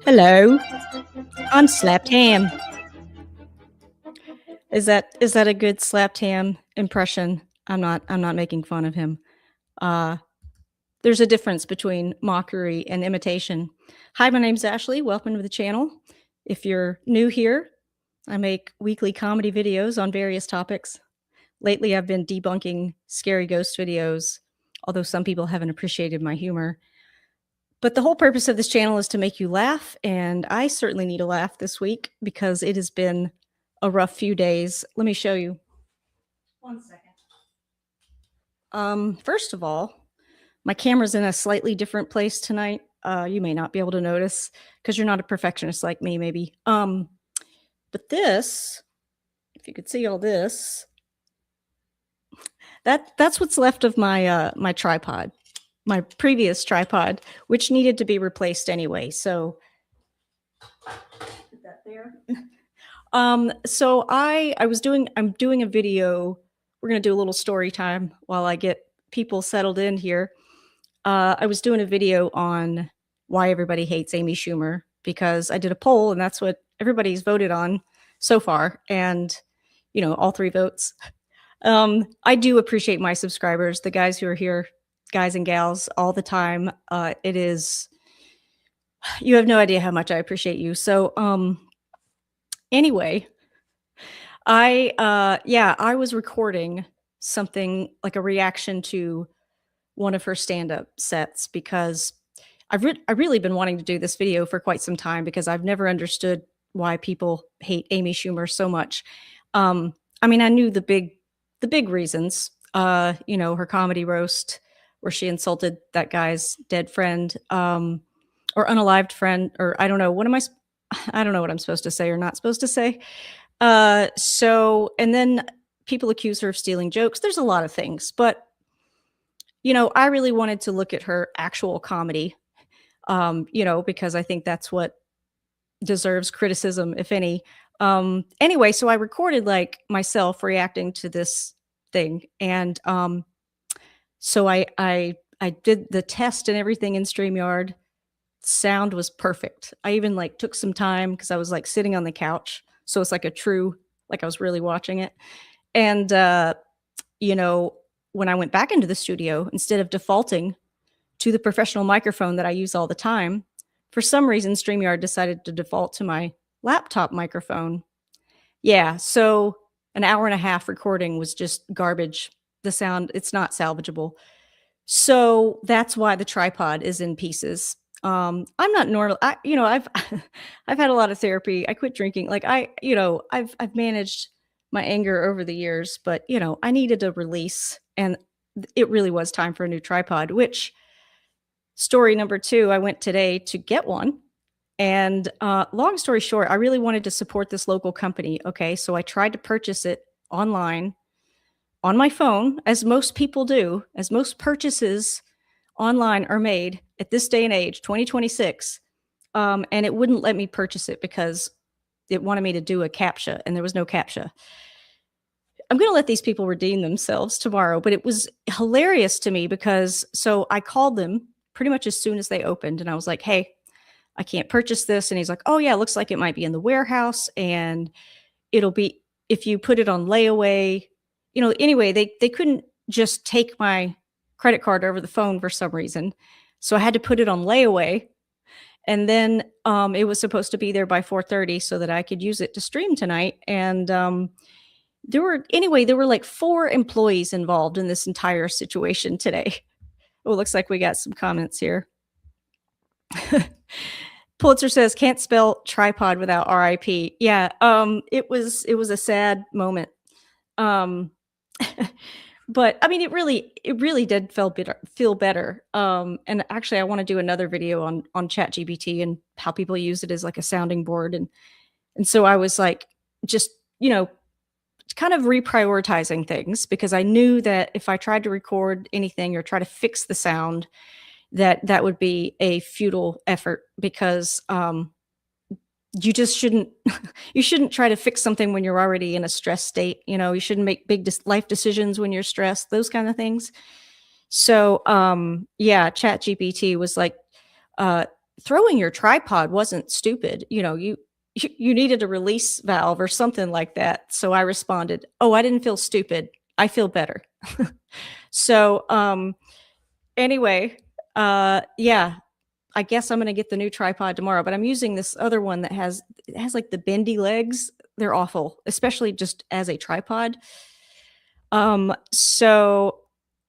Hello, I'm Slapped Ham. Is that a good Slapped Ham impression? I'm not making fun of him. Uh, there's a difference between mockery and imitation. Hi, my name's Ashley. Welcome to the channel. If you're new here, I make weekly comedy videos on various topics. Lately, I've been debunking scary ghost videos, although some people haven't appreciated my humor. But the whole purpose of this channel is to make you laugh, and I certainly need a laugh this week because it has been a rough few days. Let me show you. 1 second. First of all, my camera's in a slightly different place tonight. You may not be able to notice because you're not a perfectionist like me, maybe. But this, if you could see all this, that's what's left of my my tripod. My previous tripod, which needed to be replaced anyway. So put that there. So I'm doing a video. We're gonna do a little story time while I get people settled in here. I was doing a video on why everybody hates Amy Schumer because I did a poll and that's what everybody's voted on so far. And all 3 votes. I do appreciate my subscribers, the guys who are here, guys and gals, all the time. You have no idea how much I appreciate you. So, anyway, I was recording something like a reaction to one of her stand-up sets because I've really been wanting to do this video for quite some time because I've never understood why people hate Amy Schumer so much. I mean, I knew the big reasons, her comedy roast where she insulted that guy's dead friend, or unalived friend, or I don't know. I don't know what I'm supposed to say or not supposed to say. And then people accuse her of stealing jokes. There's a lot of things, but I really wanted to look at her actual comedy, because I think that's what deserves criticism, if any. Anyway, so I recorded like myself reacting to this thing. And so I did the test and everything in StreamYard. Sound was perfect. I even like took some time because I was like sitting on the couch. So it's like like I was really watching it. And, when I went back into the studio, instead of defaulting to the professional microphone that I use all the time, for some reason, StreamYard decided to default to my laptop microphone. Yeah, so an hour and a half recording was just garbage. The sound, it's not salvageable. So that's why the tripod is in pieces. I'm not normal. I've I've had a lot of therapy. I quit drinking. Like I've managed my anger over the years, but I needed a release, and it really was time for a new tripod. Which story number 2, I went today to get one. And long story short, I really wanted to support this local company. Okay, so I tried to purchase it online on my phone, as most people do, as most purchases online are made at this day and age, 2026. And it wouldn't let me purchase it because it wanted me to do a CAPTCHA, and there was no CAPTCHA. I'm going to let these people redeem themselves tomorrow, but it was hilarious to me because so I called them pretty much as soon as they opened, and I was like, hey, I can't purchase this. And he's like, oh yeah, it looks like it might be in the warehouse, and it'll be, if you put it on layaway, anyway, they couldn't just take my credit card over the phone for some reason. So I had to put it on layaway. And then it was supposed to be there by 4:30 so that I could use it to stream tonight. And there were like 4 employees involved in this entire situation today. Oh, it looks like we got some comments here. Pulitzer says can't spell tripod without RIP. Yeah, it was a sad moment. But I mean, it really did feel better. And actually, I want to do another video on ChatGPT and how people use it as like a sounding board. And so I was like, just kind of reprioritizing things because I knew that if I tried to record anything or try to fix the sound, that would be a futile effort because you just shouldn't you shouldn't try to fix something when you're already in a stress state. You shouldn't make big life decisions when you're stressed, those kind of things. So yeah, ChatGPT was like, throwing your tripod wasn't stupid. You needed a release valve or something like that. So I responded, "Oh, I didn't feel stupid. I feel better." So, anyway, yeah, I guess I'm gonna get the new tripod tomorrow, but I'm using this other one that has like the bendy legs. They're awful, especially just as a tripod. So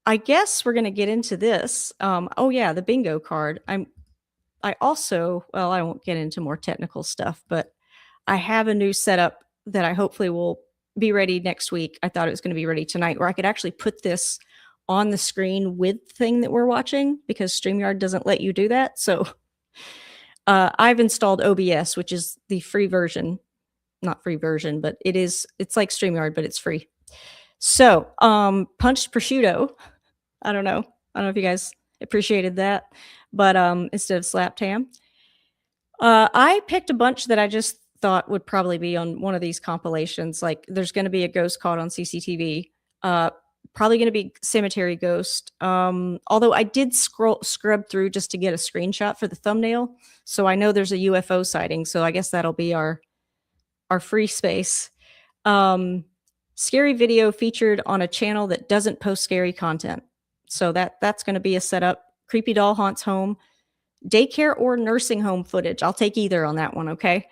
I guess we're gonna get into this. Oh yeah, the bingo card. I also, well, I won't get into more technical stuff, but I have a new setup that I hopefully will be ready next week. I thought it was going to be ready tonight, where I could actually put this on the screen with the thing that we're watching, because StreamYard doesn't let you do that. So I've installed OBS, which is the free version, not free version, but it's like StreamYard, but it's free. So Punched Prosciutto, I don't know. I don't know if you guys appreciated that, but instead of slapped ham, I picked a bunch that I just thought would probably be on one of these compilations. Like, there's going to be a ghost caught on CCTV. Probably going to be Cemetery Ghost. Although I did scrub through just to get a screenshot for the thumbnail, so I know there's a UFO sighting. So I guess that'll be our free space. Scary video featured on a channel that doesn't post scary content. So that's going to be a setup. Creepy doll haunts home. Daycare or nursing home footage. I'll take either on that one, okay?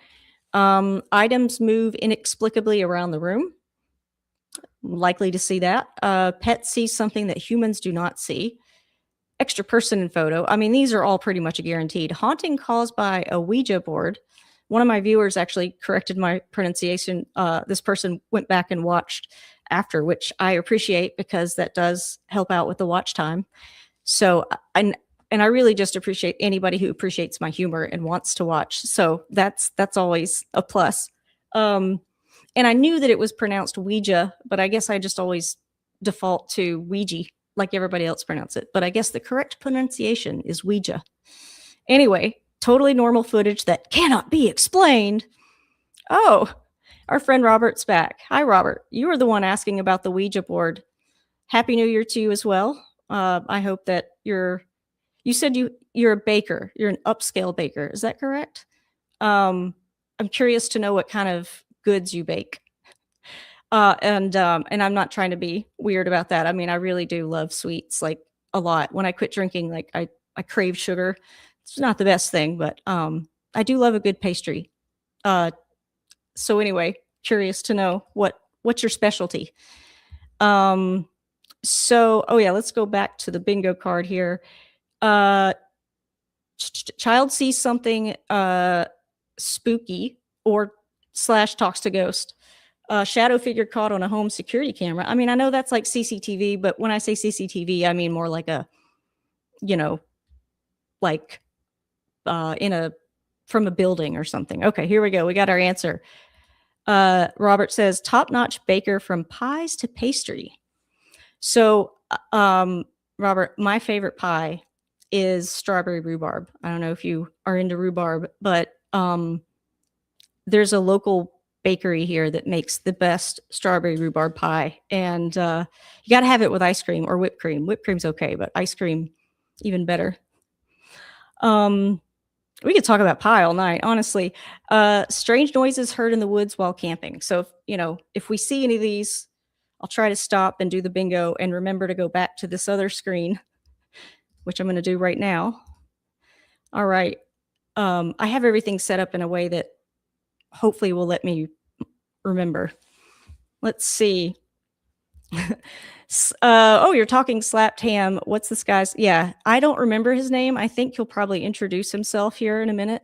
Items move inexplicably around the room. Likely to see that. Pet sees something that humans do not see. Extra person in photo. I mean, these are all pretty much guaranteed. Haunting caused by a Ouija board. One of my viewers actually corrected my pronunciation. This person went back and watched after, which I appreciate, because that does help out with the watch time. So, and I really just appreciate anybody who appreciates my humor and wants to watch. So that's always a plus. And I knew that it was pronounced Ouija, but I guess I just always default to Ouija, like everybody else pronounce it. But I guess the correct pronunciation is Ouija. Anyway, totally normal footage that cannot be explained. Oh, our friend Robert's back. Hi, Robert. You were the one asking about the Ouija board. Happy New Year to you as well. I hope that you said you're a baker. You're an upscale baker. Is that correct? I'm curious to know what kind of goods you bake. And I'm not trying to be weird about that. I mean, I really do love sweets, like, a lot. When I quit drinking, like, I crave sugar. It's not the best thing, but I do love a good pastry. So anyway, curious to know what's your specialty. So, oh yeah, let's go back to the bingo card here. Child sees something spooky or / talks to ghost. Shadow figure caught on a home security camera. I mean, I know that's like CCTV, but when I say CCTV, I mean more like a, like from a building or something. Okay, here we go. We got our answer. Robert says, top-notch baker from pies to pastry. So, Robert, my favorite pie is strawberry rhubarb. I don't know if you are into rhubarb, but there's a local bakery here that makes the best strawberry rhubarb pie, and you got to have it with ice cream or whipped cream. Whipped cream's okay, but ice cream even better. We could talk about pie all night, honestly. Strange noises heard in the woods while camping. So, if we see any of these, I'll try to stop and do the bingo and remember to go back to this other screen, which I'm going to do right now. All right. I have everything set up in a way that hopefully will let me remember. Let's see. Oh, you're talking slapped ham. What's this guy's? Yeah, I don't remember his name. I think he'll probably introduce himself here in a minute.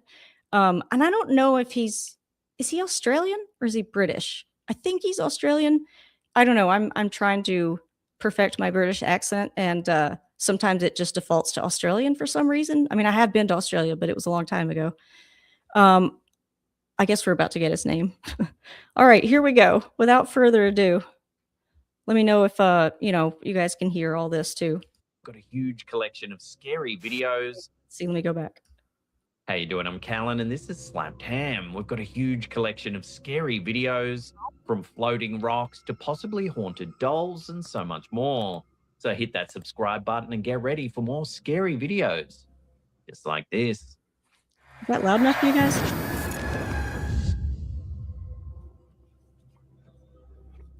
And I don't know if is he Australian or is he British? I think he's Australian. I don't know. I'm trying to perfect my British accent, and sometimes it just defaults to Australian for some reason. I mean, I have been to Australia, but it was a long time ago. I guess we're about to get his name. All right, here we go. Without further ado, let me know if you guys can hear all this too. Got a huge collection of scary videos. Let's see, let me go back. How you doing? I'm Callan, and this is Slapped Ham. We've got a huge collection of scary videos, from floating rocks to possibly haunted dolls and so much more. So hit that subscribe button and get ready for more scary videos, just like this. Is that loud enough for you guys?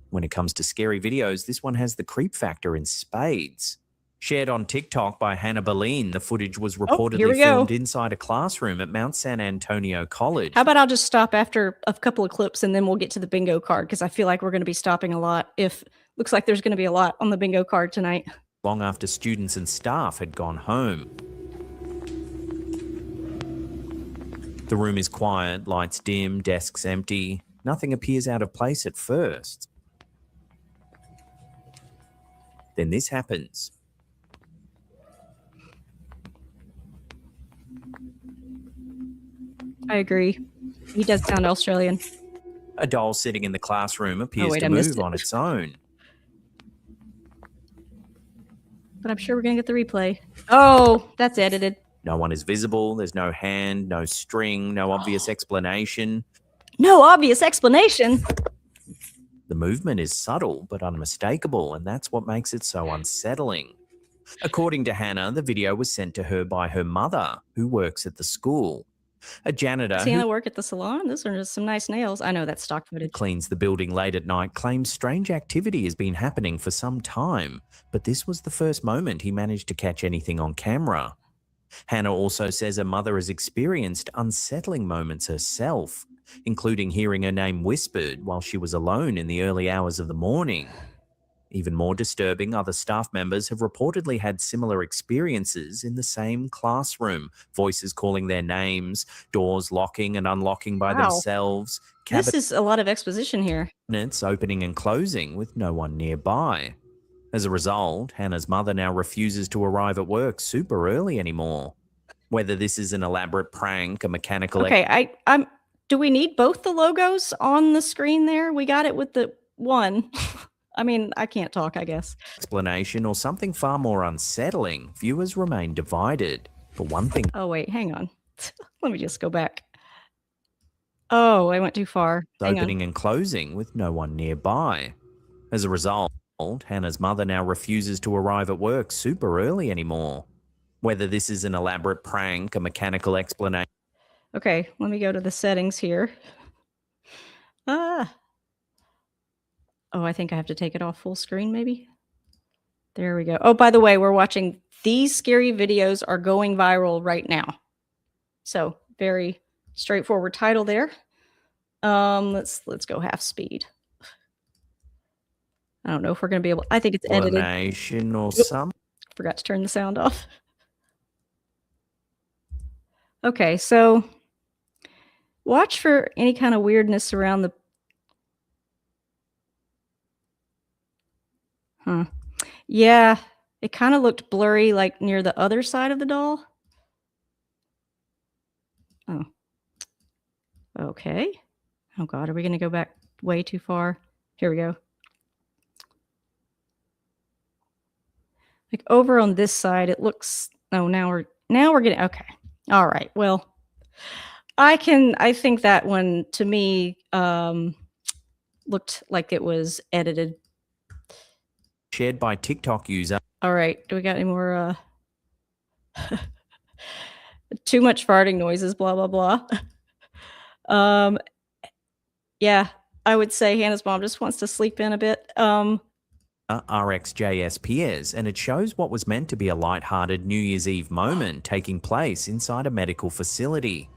When it comes to scary videos, this one has the creep factor in spades. Shared on TikTok by Hannah Boleyn, the footage was Here reportedly we go. filmed inside a classroom at Mount San Antonio College. How about I'll just stop after a couple of clips and then we'll get to the bingo card because I feel like we're going to be stopping a lot. Looks like there's going to be a lot on the bingo card tonight. Long after students and staff had gone home. The room is quiet, lights dim, desks empty. Nothing appears out of place at first. Then this happens. I agree. He does sound Australian. A doll sitting in the classroom appears wait, to I missed move it. on its own. But I'm sure we're going to get the replay. Oh, that's edited. No one is visible. There's no hand, no string, no obvious explanation. No obvious explanation. The movement is subtle but unmistakable, and that's what makes it so unsettling. According to Hannah, the video was sent to her by her mother, who works at the school. A janitor See Hannah work at the salon? Those are just some nice nails. I know that's stock footage. cleans the building late at night claims strange activity has been happening for some time, but this was the first moment he managed to catch anything on camera. Hannah also says her mother has experienced unsettling moments herself, including hearing her name whispered while she was alone in the early hours of the morning. Even more disturbing, other staff members have reportedly had similar experiences in the same classroom. Voices calling their names, doors locking and unlocking by Wow. themselves, This is a lot of exposition here. cabinets opening and closing with no one nearby. As a result, Hannah's mother now refuses to arrive at work super early anymore. Whether this is an elaborate prank, a mechanical Okay, do we need both the logos on the screen there? We got it with the one. I mean, I can't talk, I guess. explanation, or something far more unsettling, viewers remain divided. For one thing, Oh, wait, hang on. Let me just go back. Oh, I went too far. Hang on. opening and closing with no one nearby. As a result, Hannah's mother now refuses to arrive at work super early anymore. Whether this is an elaborate prank, a mechanical explanation. Okay, let me go to the settings here. Oh, I think I have to take it off full screen, maybe. There we go. Oh, by the way, we're watching these scary videos are going viral right now. So very straightforward title there. Let's go half speed. I don't know if we're gonna be able. I think it's edited. Explanation or some. Forgot to turn the sound off. Okay, so watch for any kind of weirdness around the. Yeah, it kind of looked blurry, like near the other side of the doll. Oh. Okay. Oh God, are we going to go back way too far? Here we go. Like over on this side, it looks. Oh, now we're getting. Okay. All right. Well, I think that one to me looked like it was edited. Shared by TikTok user. All right. Do we got any more? Too much farting noises. Blah blah blah. Yeah, I would say Hannah's mom just wants to sleep in a bit. RxJS and it shows what was meant to be a light-hearted New Year's Eve moment taking place inside a medical facility.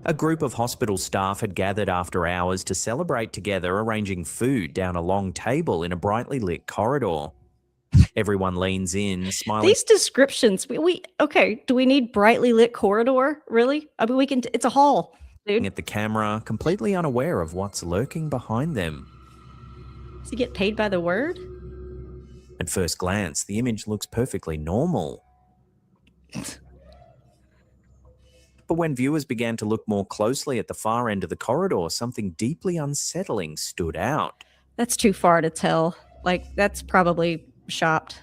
A group of hospital staff had gathered after hours to celebrate together, arranging food down a long table in a brightly lit corridor. Everyone leans in, smiling. These descriptions, okay, do we need brightly lit corridor? Really? I mean, it's a hall, dude. At the camera, completely unaware of what's lurking behind them. Does he get paid by the word? At first glance, the image looks perfectly normal. But when viewers began to look more closely at the far end of the corridor, something deeply unsettling stood out. That's too far to tell. Like, that's probably shopped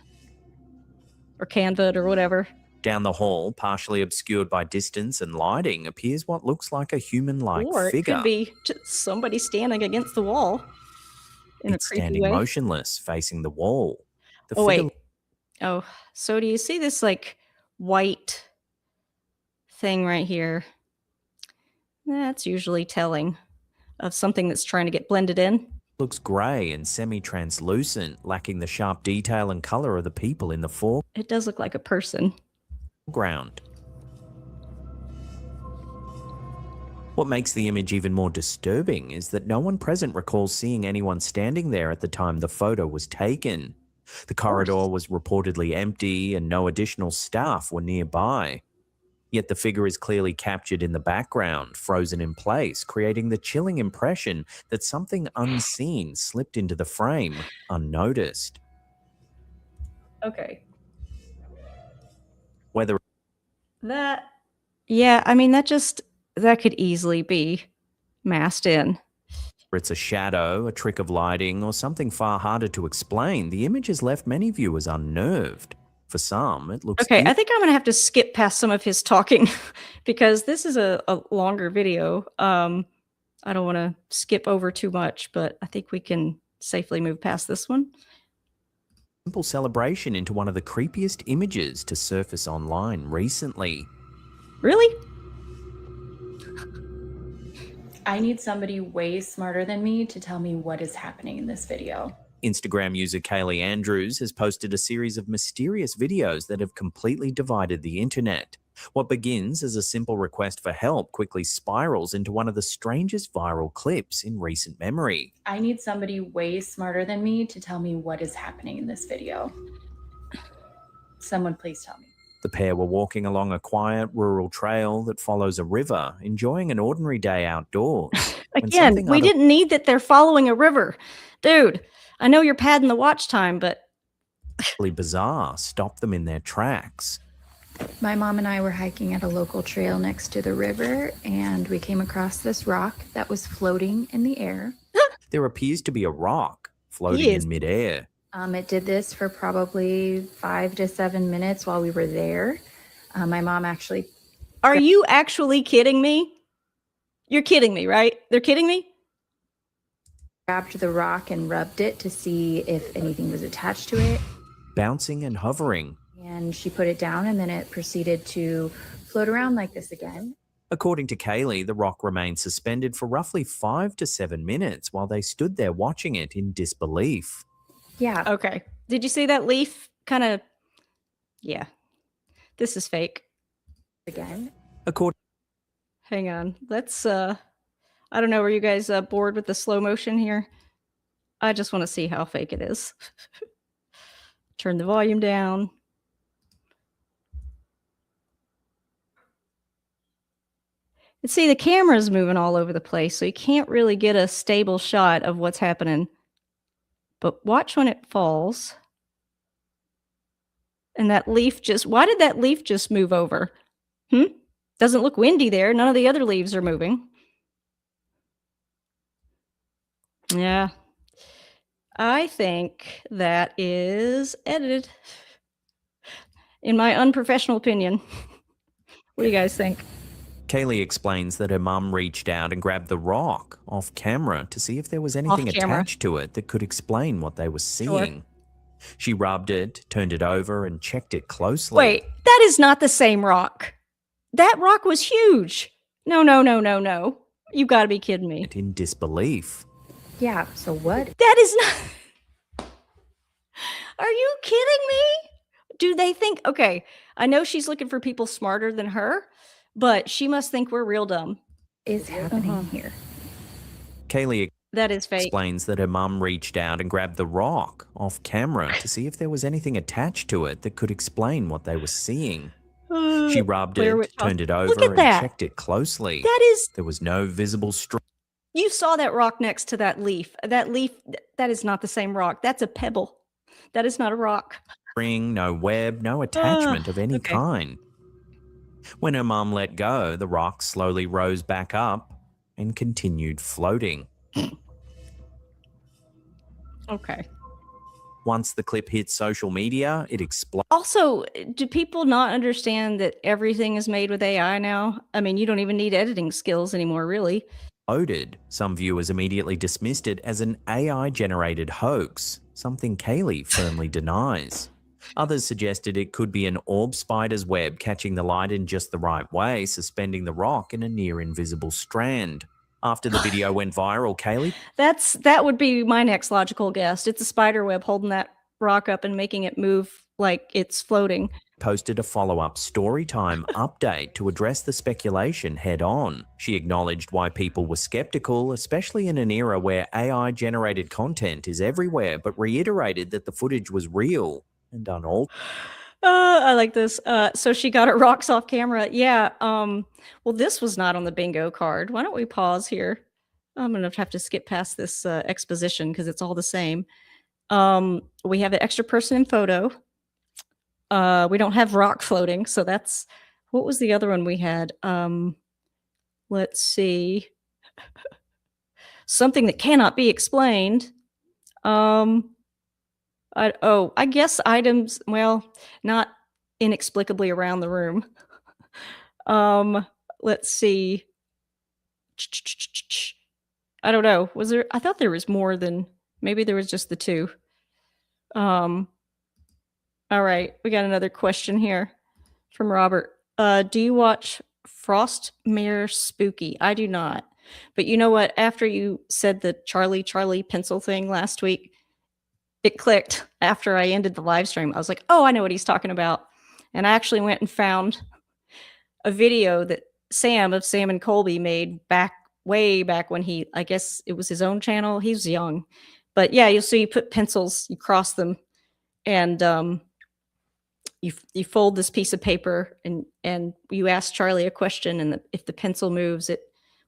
or Canva'd or whatever. Down the hall, partially obscured by distance and lighting, appears what looks like a human-like or figure. It could be just somebody standing against the wall in It's a creepy standing way. Motionless, facing the wall. Wait. Oh, so do you see this like white thing right here. That's usually telling of something that's trying to get blended in. Looks grey and semi-translucent, lacking the sharp detail and colour of the people in the It does look like a person. foreground. What makes the image even more disturbing is that no one present recalls seeing anyone standing there at the time the photo was taken. The corridor was reportedly empty and no additional staff were nearby. Yet the figure is clearly captured in the background, frozen in place, creating the chilling impression that something unseen slipped into the frame, unnoticed. Okay. Whether That, yeah, I mean, that could easily be masked in. it's a shadow, a trick of lighting, or something far harder to explain, the image has left many viewers unnerved. For some, it looks Okay, I think I'm gonna have to skip past some of his talking because this is a longer video. I don't want to skip over too much, but I think we can safely move past this one. simple celebration into one of the creepiest images to surface online recently. Really? I need somebody way smarter than me to tell me what is happening in this video. Instagram user Kaylee Andrews has posted a series of mysterious videos that have completely divided the internet. What begins as a simple request for help quickly spirals into one of the strangest viral clips in recent memory. I need somebody way smarter than me to tell me what is happening in this video. Someone please tell me. The pair were walking along a quiet rural trail that follows a river, enjoying an ordinary day outdoors. when Again, something we didn't need that they're following a river. Dude, I know you're padding the watch time, but utterly bizarre stopped them in their tracks. My mom and I were hiking at a local trail next to the river, and we came across this rock that was floating in the air. There appears to be a rock floating Yes. in midair. It did this for probably 5 to 7 minutes while we were there. My mom actually are you actually kidding me? You're kidding me, right? They're kidding me? grabbed the rock and rubbed it to see if anything was attached to it. Bouncing and hovering. And she put it down, and then it proceeded to float around like this again. According to Kaylee, the rock remained suspended for roughly 5 to 7 minutes while they stood there watching it in disbelief. Yeah. Okay. Did you see that leaf? Kind of. Yeah. This is fake. Again. According Hang on. Let's, I don't know. Are you guys bored with the slow motion here? I just want to see how fake it is. Turn the volume down. And see, the camera's moving all over the place, so you can't really get a stable shot of what's happening. But watch when it falls. And that leaf just, why did that leaf just move over? Doesn't look windy there. None of the other leaves are moving. Yeah. I think that is edited. In my unprofessional opinion. What do you guys think? Kaylee explains that her mum reached out and grabbed the rock off camera to see if there was anything Off-camera. attached to it that could explain what they were seeing. She rubbed it, turned it over, and checked it closely. Wait, that is not the same rock. That rock was huge. No. You gotta be kidding me. In disbelief. Yeah. So what? That is not. Are you kidding me? Do they think, okay, I know she's looking for people smarter than her, but she must think we're real dumb. Is happening here? Kaylee That is fake. explains that her mum reached out and grabbed the rock off camera to see if there was anything attached to it that could explain what they were seeing. She rubbed Blair it, Witch turned it Look over, at and that. checked it closely. That is, There was no visible you saw that rock next to that leaf. That leaf, that is not the same rock. That's a pebble. That is not a rock. string, no web, no attachment of any okay. kind. When her mum let go, the rock slowly rose back up and continued floating. Okay. Once the clip hit social media, it Also, do people not understand that everything is made with AI now? I mean, you don't even need editing skills anymore, really. exploded. Some viewers immediately dismissed it as an AI-generated hoax, something Kaylee firmly denies. Others suggested it could be an orb spider's web catching the light in just the right way, suspending the rock in a near invisible strand. After the video went viral, Kaylee That would be my next logical guess. It's a spider web holding that rock up and making it move like it's floating. posted a follow-up storytime update to address the speculation head-on. She acknowledged why people were skeptical, especially in an era where AI-generated content is everywhere, but reiterated that the footage was real and unaltered. I like this. So she got her rocks off camera. Yeah. Well, this was not on the bingo card. Why don't we pause here? I'm gonna have to skip past this exposition because it's all the same. We have an extra person in photo. We don't have rock floating, so that's what was the other one we had? Let's see. Something that cannot be explained. I guess items, well, not inexplicably around the room. Let's see. I don't know. Was there? I thought there was more than, maybe there was just the two. All right, we got another question here from Robert. Do you watch Frostmare Spooky? I do not. But you know what? After you said the Charlie pencil thing last week, it clicked after I ended the live stream. I was like, oh, I know what he's talking about. And I actually went and found a video that Sam of Sam and Colby made way back when I guess it was his own channel. He was young. But yeah, you put pencils, you cross them, and you fold this piece of paper and you ask Charlie a question, and if the pencil moves, it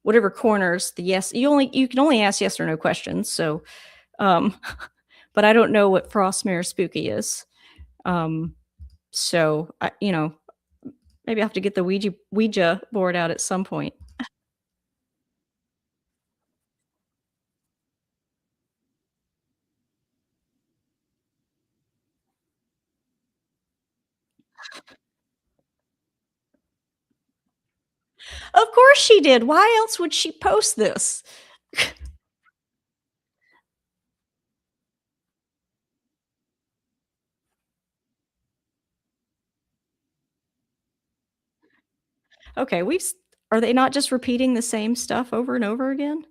whatever corners the yes, you can only ask yes or no questions. So but I don't know what Frostmare Spooky is. So maybe I have to get the Ouija board out at some point. Of course she did. Why else would she post this? Okay, are they not just repeating the same stuff over and over again?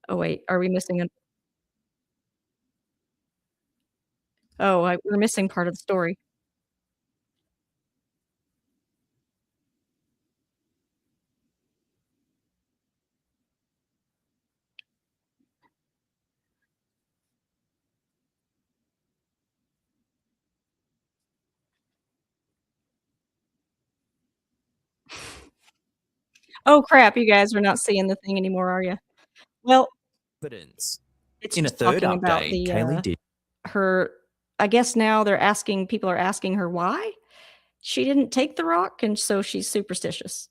Oh wait, are we missing a Oh, we're missing part of the story. Oh crap, you guys are not seeing the thing anymore, are you? Well, Evidence. it's In a just third talking about update, Kaylee did her. I guess now people are asking her why she didn't take the rock, and so she's superstitious.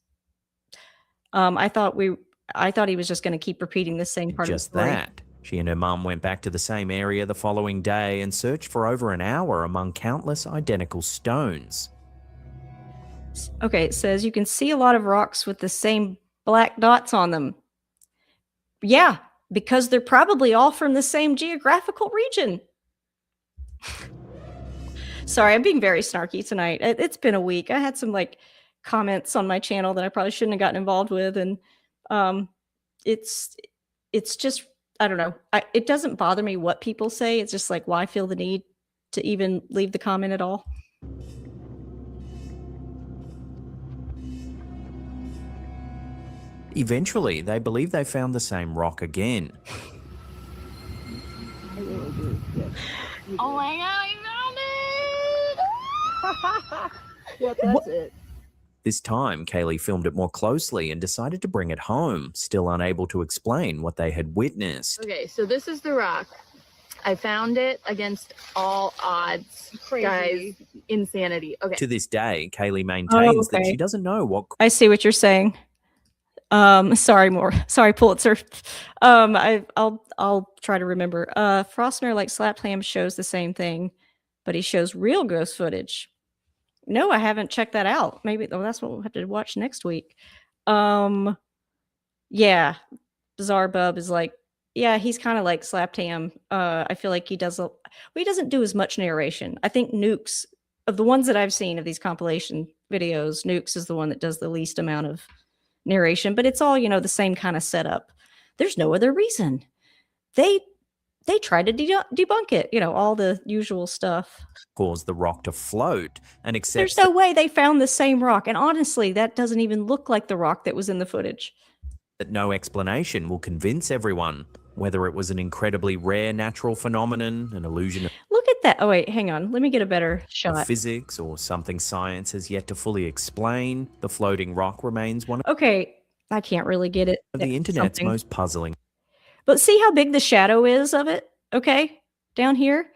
I thought he was just going to keep repeating the same part just of the story. that. She and her mum went back to the same area the following day and searched for over an hour among countless identical stones. Okay, it says you can see a lot of rocks with the same black dots on them. Yeah, because they're probably all from the same geographical region. Sorry, I'm being very snarky tonight. It's been a week. I had some comments on my channel that I probably shouldn't have gotten involved with, and it's just, I don't know. It doesn't bother me what people say. It's just like, why feel the need to even leave the comment at all? Eventually, they believe they found the same rock again. Oh my god, I found it! Yep, that's it. This time, Kaylee filmed it more closely and decided to bring it home, still unable to explain what they had witnessed. Okay, so this is the rock. I found it against all odds. Crazy. Guys, insanity. Okay. To this day, Kaylee maintains that she doesn't know what I see what you're saying. Sorry, Pulitzer. I'll try to remember. Frostmare like Slap Clam shows the same thing, but he shows real ghost footage. No, I haven't checked that out. Maybe that's what we'll have to watch next week. Yeah, Bizarre Bub is like, Yeah, he's kind of like Slapped Ham. I feel like he he doesn't do as much narration. I think Nukes, of the ones that I've seen of these compilation videos, Nukes is the one that does the least amount of narration, but it's all, the same kind of setup. There's no other reason. They tried to debunk it, all the usual stuff. Caused the rock to float and accepts There's no way they found the same rock. And honestly, that doesn't even look like the rock that was in the footage. that no explanation will convince everyone, whether it was an incredibly rare natural phenomenon, an illusion Look at that. Oh, wait, hang on. Let me get a better of shot. physics, or something science has yet to fully explain. The floating rock remains one Okay, I can't really get it. of the internet's most puzzling. But see how big the shadow is of it? Okay, down here?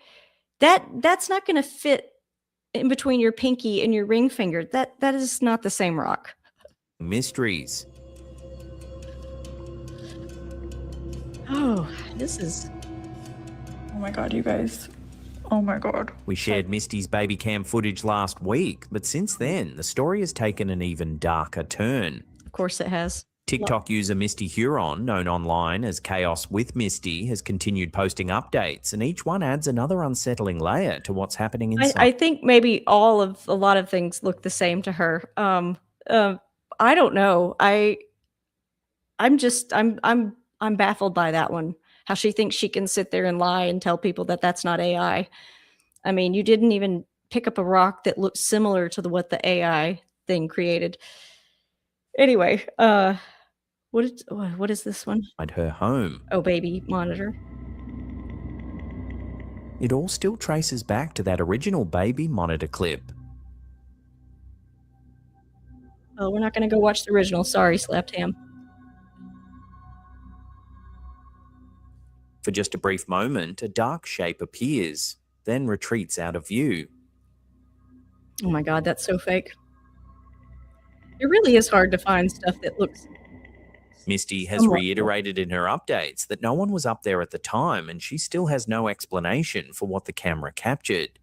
That's not going to fit in between your pinky and your ring finger. That is not the same rock. mysteries. Oh, this is... Oh my god, you guys. Oh my god. We shared Misty's baby cam footage last week, but since then, the story has taken an even darker turn. Of course it has. TikTok user Misty Huron, known online as Chaos with Misty, has continued posting updates, and each one adds another unsettling layer to what's happening inside. I think maybe a lot of things look the same to her. I don't know. I'm baffled by that one. How she thinks she can sit there and lie and tell people that that's not AI. I mean, you didn't even pick up a rock that looked similar to what the AI thing created. Anyway, what is this one? Her home. Oh, baby monitor. It all still traces back to that original baby monitor clip. Oh, we're not going to go watch the original. Sorry, Slapped Ham. For just a brief moment, a dark shape appears, then retreats out of view. Oh my god, that's so fake. It really is hard to find stuff that looks... Misty has somewhat reiterated in her updates that no one was up there at the time, and she still has no explanation for what the camera captured.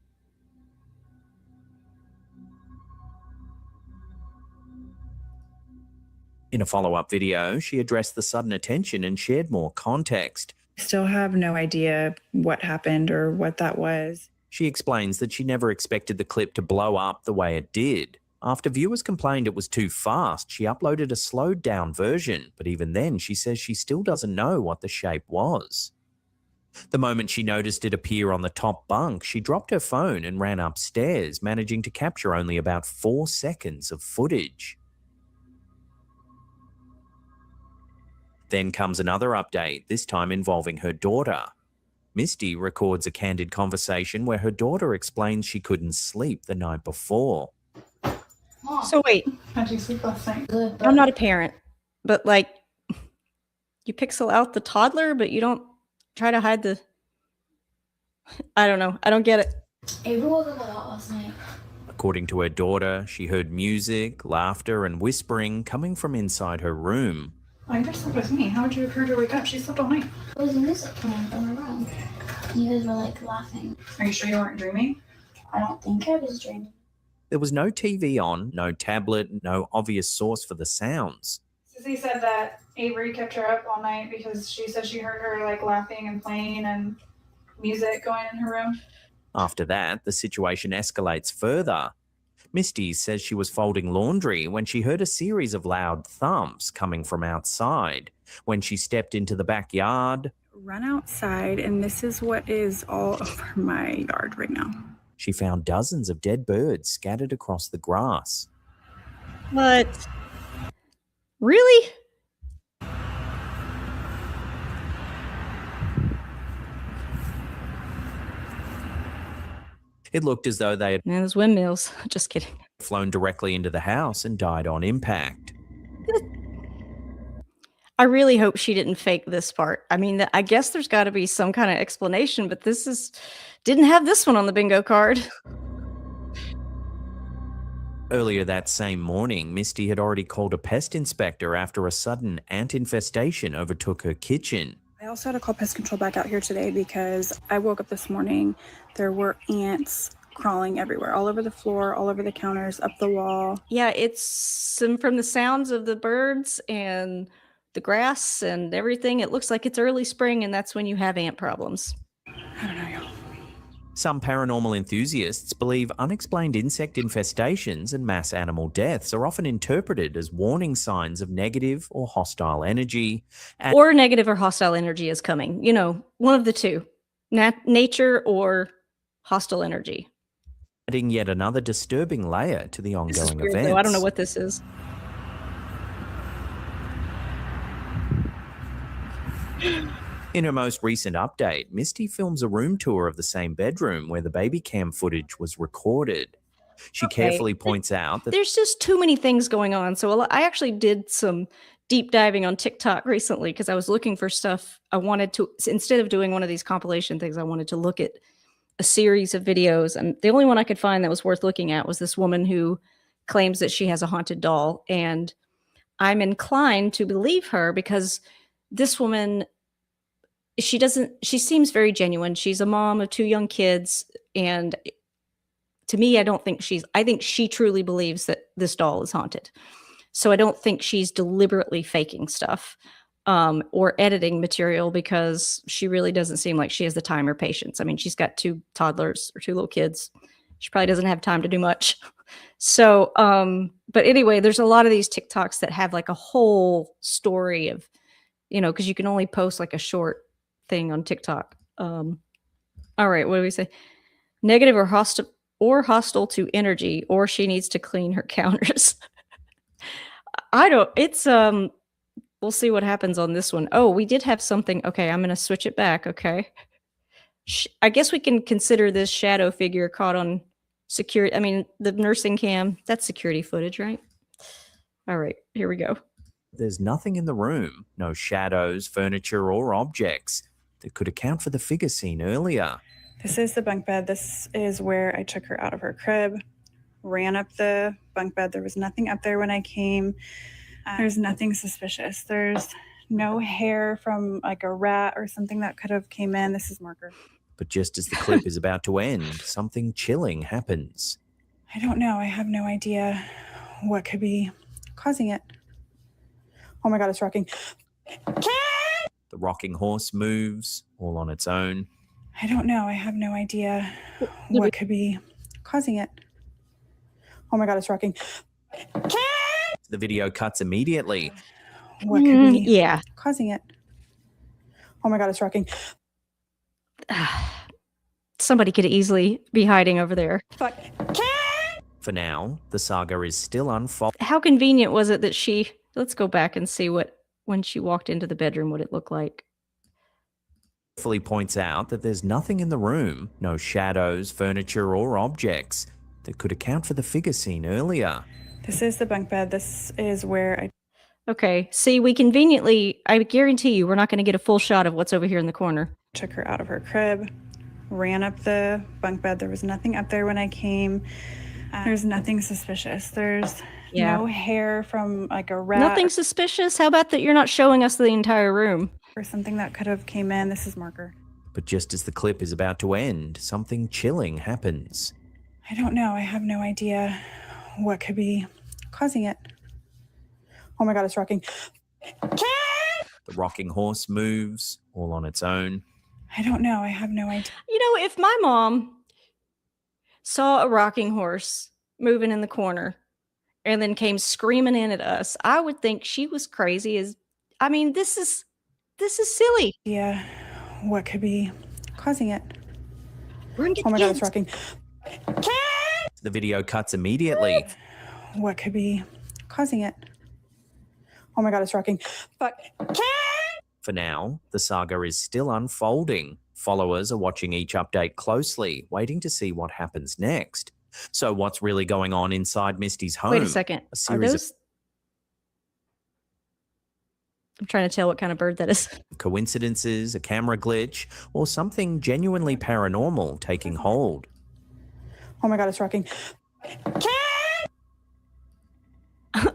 In a follow-up video, she addressed the sudden attention and shared more context. Still have no idea what happened or what that was. She explains that she never expected the clip to blow up the way it did. After viewers complained it was too fast, she uploaded a slowed-down version, but even then she says she still doesn't know what the shape was. The moment she noticed it appear on the top bunk, she dropped her phone and ran upstairs, managing to capture only about 4 seconds of footage. Then comes another update, this time involving her daughter. Misty records a candid conversation where her daughter explains she couldn't sleep the night before. So wait, How'd you sleep last night? I'm not a parent, but like, you pixel out the toddler, but you don't try to hide the... I don't know. I don't get it. Avery woke up a lot last night. According to her daughter, she heard music, laughter, and whispering coming from inside her room. Oh, you just slept with me. How would you have heard her wake up? She slept all night. There was music playing from her room. You guys were like laughing. Are you sure you weren't dreaming? I don't think I was dreaming. There was no TV on, no tablet, no obvious source for the sounds. Sissy said that Avery kept her up all night because she said she heard her like laughing and playing and music going in her room. After that, the situation escalates further. Misty says she was folding laundry when she heard a series of loud thumps coming from outside. When she stepped into the backyard, Run outside, and this is what is all over my yard right now. she found dozens of dead birds scattered across the grass. What? Really? It looked as though they had Man, those windmills. Just kidding. flown directly into the house and died on impact. I really hope she didn't fake this part. I mean, I guess there's got to be some kind of explanation, but didn't have this one on the bingo card. Earlier that same morning, Misty had already called a pest inspector after a sudden ant infestation overtook her kitchen. I also had to call pest control back out here today because I woke up this morning. There were ants crawling everywhere, all over the floor, all over the counters, up the wall. Yeah, it's from the sounds of the birds and the grass and everything. It looks like it's early spring, and that's when you have ant problems. I don't know, y'all. Some paranormal enthusiasts believe unexplained insect infestations and mass animal deaths are often interpreted as warning signs of negative or hostile energy. Or negative or hostile energy is coming. You know, one of the two. Nature or hostile energy. Adding yet another disturbing layer to the This is ongoing weird, events. though. I don't know what this is. In her most recent update, Misty films a room tour of the same bedroom where the baby cam footage was recorded. She carefully points out that there's just too many things going on. So I actually did some deep diving on TikTok recently because I was looking for stuff. I wanted to, instead of doing one of these compilation things, I wanted to look at a series of videos. And the only one I could find that was worth looking at was this woman who claims that she has a haunted doll. And I'm inclined to believe her because this woman, she seems very genuine. She's a mom of 2 young kids. And to me, I think she truly believes that this doll is haunted. So I don't think she's deliberately faking stuff or editing material because she really doesn't seem like she has the time or patience. I mean, she's got 2 toddlers or 2 little kids. She probably doesn't have time to do much. So, but anyway, there's a lot of these TikToks that have like a whole story of, you know, because you can only post like a short thing on TikTok. All right, what do we say? Negative or hostile to energy, or she needs to clean her counters. We'll see what happens on this one. Oh, we did have something. Okay, I'm going to switch it back. Okay. I guess we can consider this shadow figure caught on security. I mean, the nursing cam, that's security footage, right? All right, here we go. there's nothing in the room, no shadows, furniture, or objects that could account for the figure seen earlier. This is the bunk bed. This is where I took her out of her crib, ran up the bunk bed. There was nothing up there when I came. There's nothing suspicious. There's no hair from like a rat or something that could have came in. This is marker. But just as the clip is about to end, something chilling happens. I don't know. I have no idea what could be causing it. Oh my God, it's rocking. The rocking horse moves, all on its own. I don't know. I have no idea what could be causing it. Oh my God, it's rocking. The video cuts immediately. What could be causing it? Oh my God, it's rocking. Somebody could easily be hiding over there. Fuck. For now, the saga is still unfolding. How convenient was it that let's go back and see when she walked into the bedroom, what it looked like. Fully points out that there's nothing in the room, no shadows, furniture, or objects that could account for the figure seen earlier. This is the bunk bed. This is where I... Okay, see, we conveniently, I guarantee you, we're not going to get a full shot of what's over here in the corner. Took her out of her crib, ran up the bunk bed. There was nothing up there when I came. There's nothing suspicious. There's no hair from like a rat. Nothing suspicious? How about that you're not showing us the entire room? Or something that could have came in. This is marker. But just as the clip is about to end, something chilling happens. I don't know. I have no idea what could be causing it. Oh my God, it's rocking. The rocking horse moves, all on its own. I don't know. I have no idea. You know, if my mom saw a rocking horse moving in the corner and then came screaming in at us, I would think she was crazy. This is silly. Yeah, what could be causing it? We're gonna get oh my the God, kids. it's rocking. The video cuts immediately. What could be causing it? Oh my God, it's rocking. Fuck. For now, the saga is still unfolding. Followers are watching each update closely, waiting to see what happens next. So what's really going on inside Misty's home? Wait a second. A series of I'm trying to tell what kind of bird that is. coincidences, a camera glitch, or something genuinely paranormal taking hold. Oh my God, it's rocking. All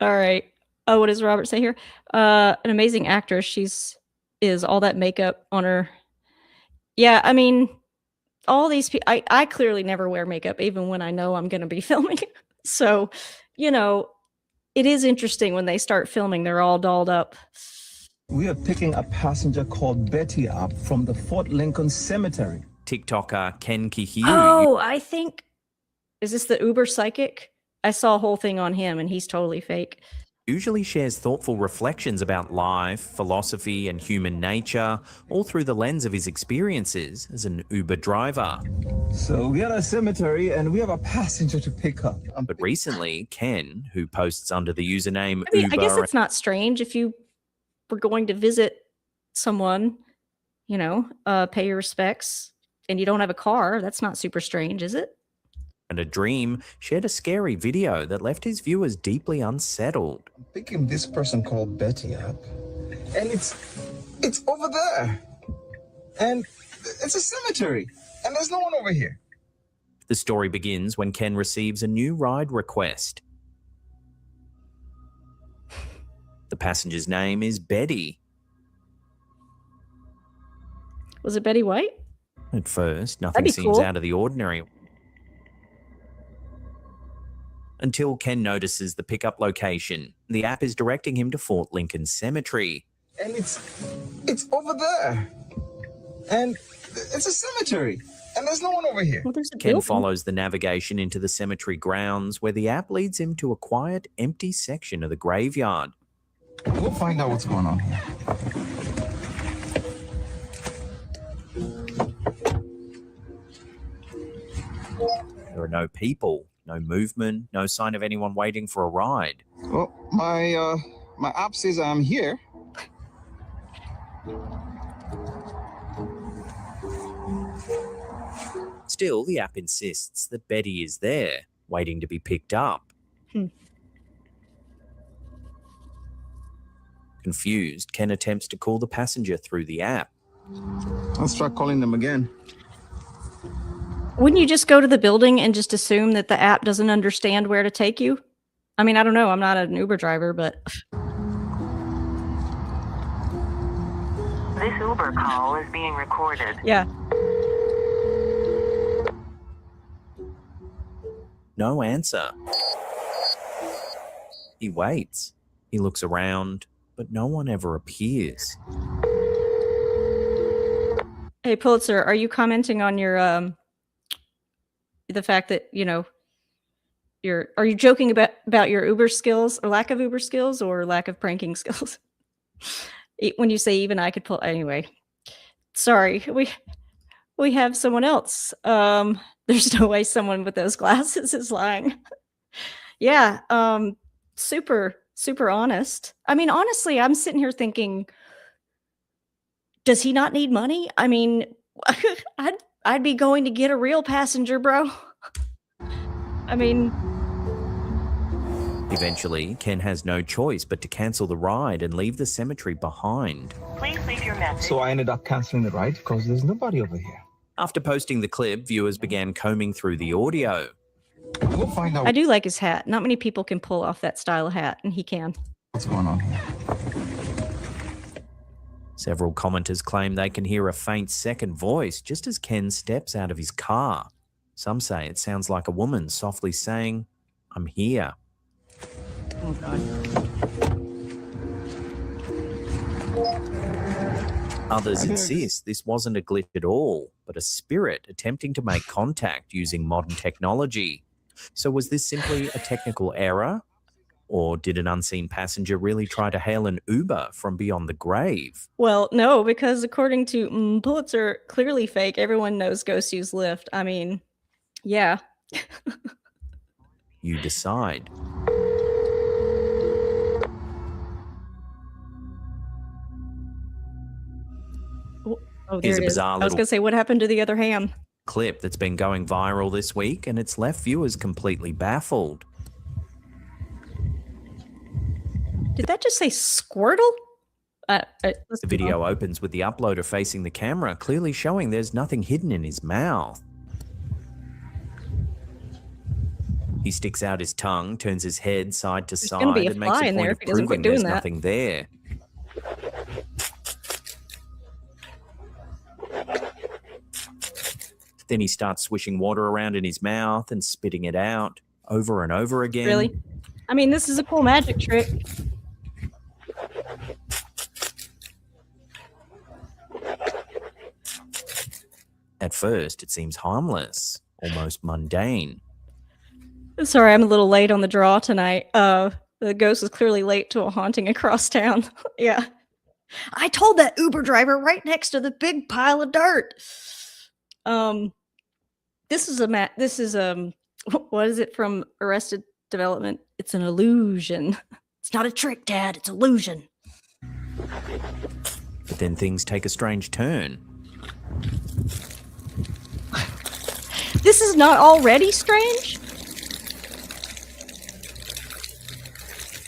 right. Oh, what does Robert say here? An amazing actress. Is all that makeup on her. Yeah, I mean, all these people, I clearly never wear makeup, even when I know I'm going to be filming. So, you know, It is interesting when they start filming, they're all dolled up. We are picking a passenger called Betty up from the Fort Lincoln Cemetery. TikToker Ken Kihyu Oh, I think, is this the Uber psychic? I saw a whole thing on him and he's totally fake. usually shares thoughtful reflections about life, philosophy, and human nature, all through the lens of his experiences as an Uber driver. So we are at a cemetery and we have a passenger to pick up. But recently, Ken, who posts under the username I mean, Uber, I guess it's not strange if you were going to visit someone, you know, pay your respects, and you don't have a car. That's not super strange, is it? and a dream, shared a scary video that left his viewers deeply unsettled. I'm picking this person called Betty up, and it's over there, and it's a cemetery, and there's no one over here. The story begins when Ken receives a new ride request. The passenger's name is Betty. Was it Betty White? At first, nothing be seems cool. out of the ordinary. Until Ken notices the pickup location. The app is directing him to Fort Lincoln Cemetery. And it's over there, and it's a cemetery, and there's no one over here. Well, there's a Ken building. follows the navigation into the cemetery grounds, where the app leads him to a quiet, empty section of the graveyard. We'll find out what's going on here. There are no people, no movement, no sign of anyone waiting for a ride. Well, my app says I'm here. Still, the app insists that Betty is there, waiting to be picked up. Confused, Ken attempts to call the passenger through the app. Let's try calling them again. Wouldn't you just go to the building and just assume that the app doesn't understand where to take you? I mean, I don't know. I'm not an Uber driver, but This Uber call is being recorded. yeah. No answer. He waits. He looks around, but no one ever appears. Hey, Pulitzer, are you commenting on your the fact that, you know, are you joking about your Uber skills or lack of Uber skills or lack of pranking skills? When you say even I could pull, anyway. Sorry, we have someone else. There's no way someone with those glasses is lying. Yeah, super honest. I mean, honestly, I'm sitting here thinking, does he not need money? I mean, I'd be going to get a real passenger, bro. I mean, Eventually, Ken has no choice but to cancel the ride and leave the cemetery behind. Please leave your message. So I ended up canceling the ride because there's nobody over here. After posting the clip, viewers began combing through the audio. We'll find out I do like his hat. Not many people can pull off that style of hat, and he can. what's going on here. Several commenters claim they can hear a faint second voice just as Ken steps out of his car. Some say it sounds like a woman softly saying, "I'm here." Oh, God. Others insist this wasn't a glitch at all, but a spirit attempting to make contact using modern technology. So was this simply a technical error? Or did an unseen passenger really try to hail an Uber from beyond the grave? Well, no, because according to Pulitzer, clearly fake. Everyone knows ghosts use Lyft. I mean, yeah. You decide. Oh, Here's there a it is. bizarre I was little going to say, what happened to the other ham? clip that's been going viral this week, and it's left viewers completely baffled. Did that just say Squirtle? The video opens with the uploader facing the camera, clearly showing there's nothing hidden in his mouth. He sticks out his tongue, turns his head side to There's side, gonna be a and makes fly a in point there of if he doesn't quit proving there's doing that. nothing there. Then he starts swishing water around in his mouth and spitting it out over and over again. Really? I mean, this is a cool magic trick. At first, it seems harmless, almost mundane. Sorry, I'm a little late on the draw tonight. The ghost is clearly late to a haunting across town. Yeah. I told that Uber driver right next to the big pile of dirt. This is what is it from Arrested Development? It's an illusion. It's not a trick, Dad. It's illusion. But then things take a strange turn. This is not already strange?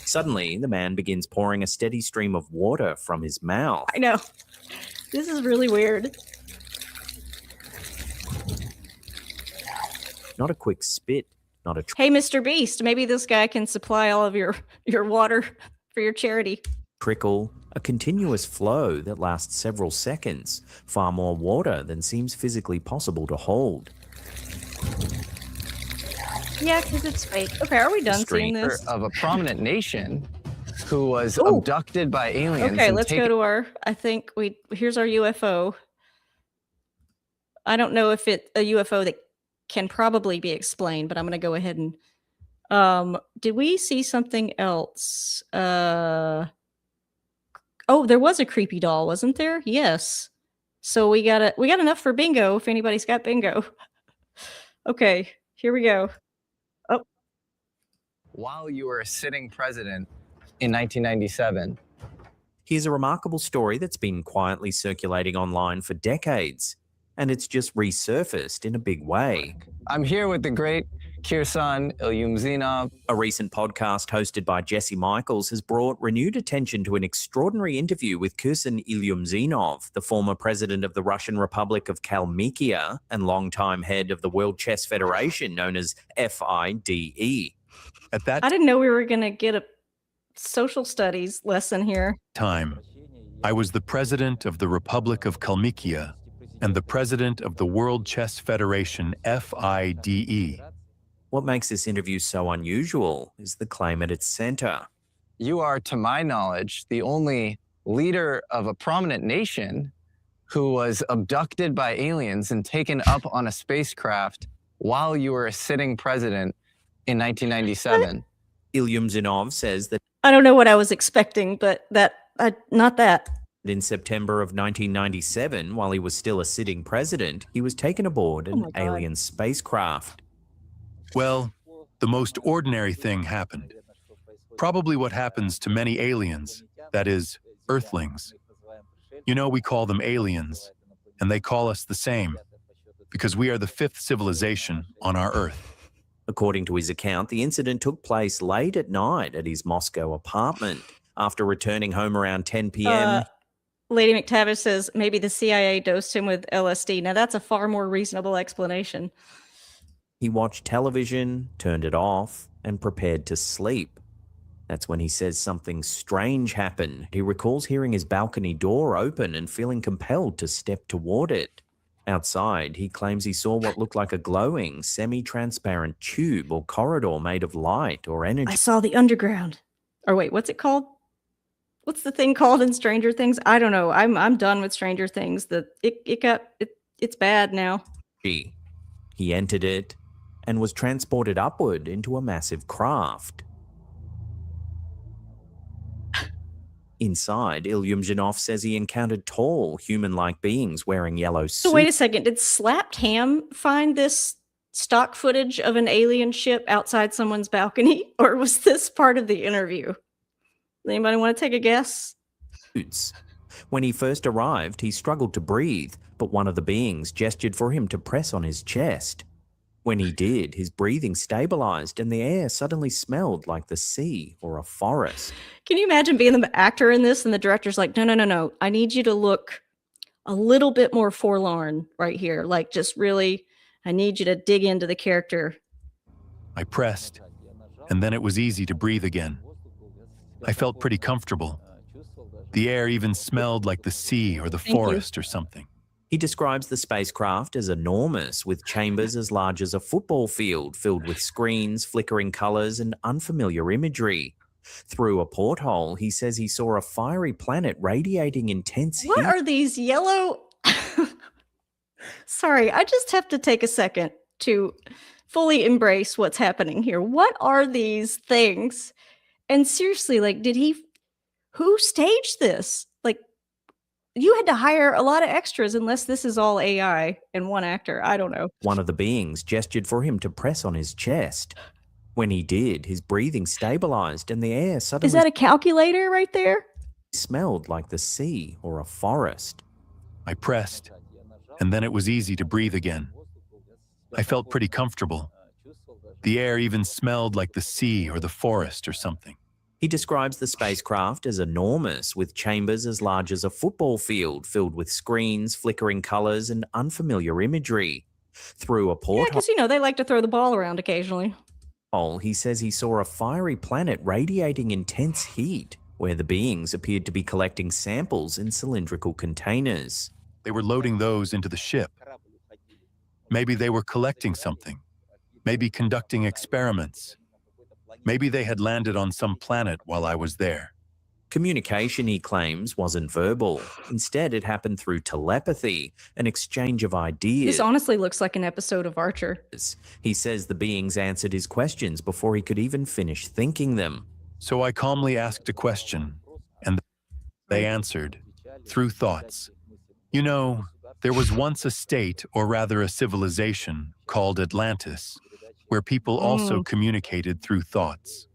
Suddenly, the man begins pouring a steady stream of water from his mouth. I know. This is really weird. Not a quick spit, not a Hey, Mr. Beast, maybe this guy can supply all of your water for your charity. trickle, a continuous flow that lasts several seconds, far more water than seems physically possible to hold. Yeah, because it's fake. Okay, are we done seeing this? Of a prominent nation who was abducted by aliens. Okay, let's go to our, here's our UFO. I don't know if it's a UFO that can probably be explained, but I'm going to go ahead and, did we see something else? Oh, there was a creepy doll, wasn't there? Yes. So we got enough for bingo if anybody's got bingo. Okay, here we go. Oh. While you were a sitting president in 1997. Here's a remarkable story that's been quietly circulating online for decades, and it's just resurfaced in a big way. I'm here with the great Kirsan Ilyumzinov. A recent podcast hosted by Jesse Michaels has brought renewed attention to an extraordinary interview with Kirsan Ilyumzinov, the former president of the Russian Republic of Kalmykia and longtime head of the World Chess Federation, known as FIDE. At that I didn't know we were going to get a social studies lesson here. time, I was the president of the Republic of Kalmykia and the president of the World Chess Federation, FIDE. What makes this interview so unusual is the claim at its center. You are, to my knowledge, the only leader of a prominent nation who was abducted by aliens and taken up on a spacecraft while you were a sitting president in 1997. Ilyumzinov says that I don't know what I was expecting, but not that. in September of 1997, while he was still a sitting president, he was taken aboard an alien spacecraft. Well, the most ordinary thing happened. Probably what happens to many aliens, that is, Earthlings. You know, we call them aliens, and they call us the same, because we are the fifth civilization on our Earth. According to his account, the incident took place late at night at his Moscow apartment. After returning home around 10 p.m., Lady McTavish says maybe the CIA dosed him with LSD. Now, that's a far more reasonable explanation. he watched television, turned it off, and prepared to sleep. That's when he says something strange happened. He recalls hearing his balcony door open and feeling compelled to step toward it. Outside, he claims he saw what looked like a glowing, semi-transparent tube or corridor made of light or energy. I saw the underground. Or wait, what's it called? What's the thing called in Stranger Things? I don't know. I'm done with Stranger Things. It's bad now. He entered it and was transported upward into a massive craft. Inside, Ilyumzinov says he encountered tall, human-like beings wearing yellow suits. So wait a second. Did Slapped Ham find this stock footage of an alien ship outside someone's balcony? Or was this part of the interview? Anybody want to take a guess? When he first arrived, he struggled to breathe, but one of the beings gestured for him to press on his chest. When he did, his breathing stabilized and the air suddenly smelled like the sea or a forest. Can you imagine being the actor in this and the director's like, no. I need you to look a little bit more forlorn right here. Like, just really, I need you to dig into the character. I pressed, and then it was easy to breathe again. I felt pretty comfortable. The air even smelled like the sea or the forest or something. He describes the spacecraft as enormous, with chambers as large as a football field, filled with screens, flickering colours, and unfamiliar imagery. Through a porthole, he says he saw a fiery planet radiating intense What heat. are these yellow? Sorry, I just have to take a second to fully embrace what's happening here. What are these things? And seriously, like, who staged this? Like, you had to hire a lot of extras unless this is all AI and one actor. I don't know. One of the beings gestured for him to press on his chest. When he did, his breathing stabilized and the air suddenly Is that a calculator right there? smelled like the sea or a forest. I pressed, and then it was easy to breathe again. I felt pretty comfortable. The air even smelled like the sea or the forest or something. He describes the spacecraft as enormous, with chambers as large as a football field, filled with screens, flickering colours, and unfamiliar imagery. Through a Yeah, porthole, because, they like to throw the ball around occasionally. he says he saw a fiery planet radiating intense heat, where the beings appeared to be collecting samples in cylindrical containers. They were loading those into the ship. Maybe they were collecting something. Maybe conducting experiments. Maybe they had landed on some planet while I was there. Communication, he claims, wasn't verbal. Instead, it happened through telepathy, an exchange of ideas. This honestly looks like an episode of Archer. He says the beings answered his questions before he could even finish thinking them. So I calmly asked a question, and they answered through thoughts. You know, there was once a state, or rather a civilization, called Atlantis, where people also communicated through thoughts.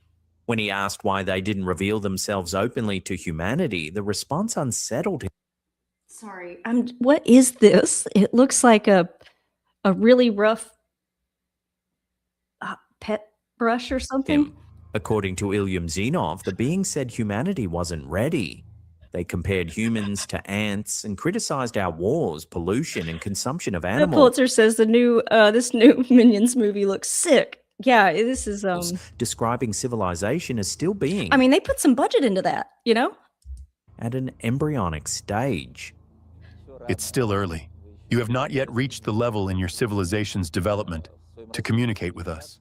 When he asked why they didn't reveal themselves openly to humanity, the response unsettled him. Sorry, what is this? It looks like a really rough pet brush or something. According to Ilyum Zinov, the being said humanity wasn't ready. They compared humans to ants and criticized our wars, pollution, and consumption of The animals. Pulitzer says this new Minions movie looks sick. Yeah, this is Describing civilization as still being I mean, they put some budget into that, at an embryonic stage. It's still early. You have not yet reached the level in your civilization's development to communicate with us.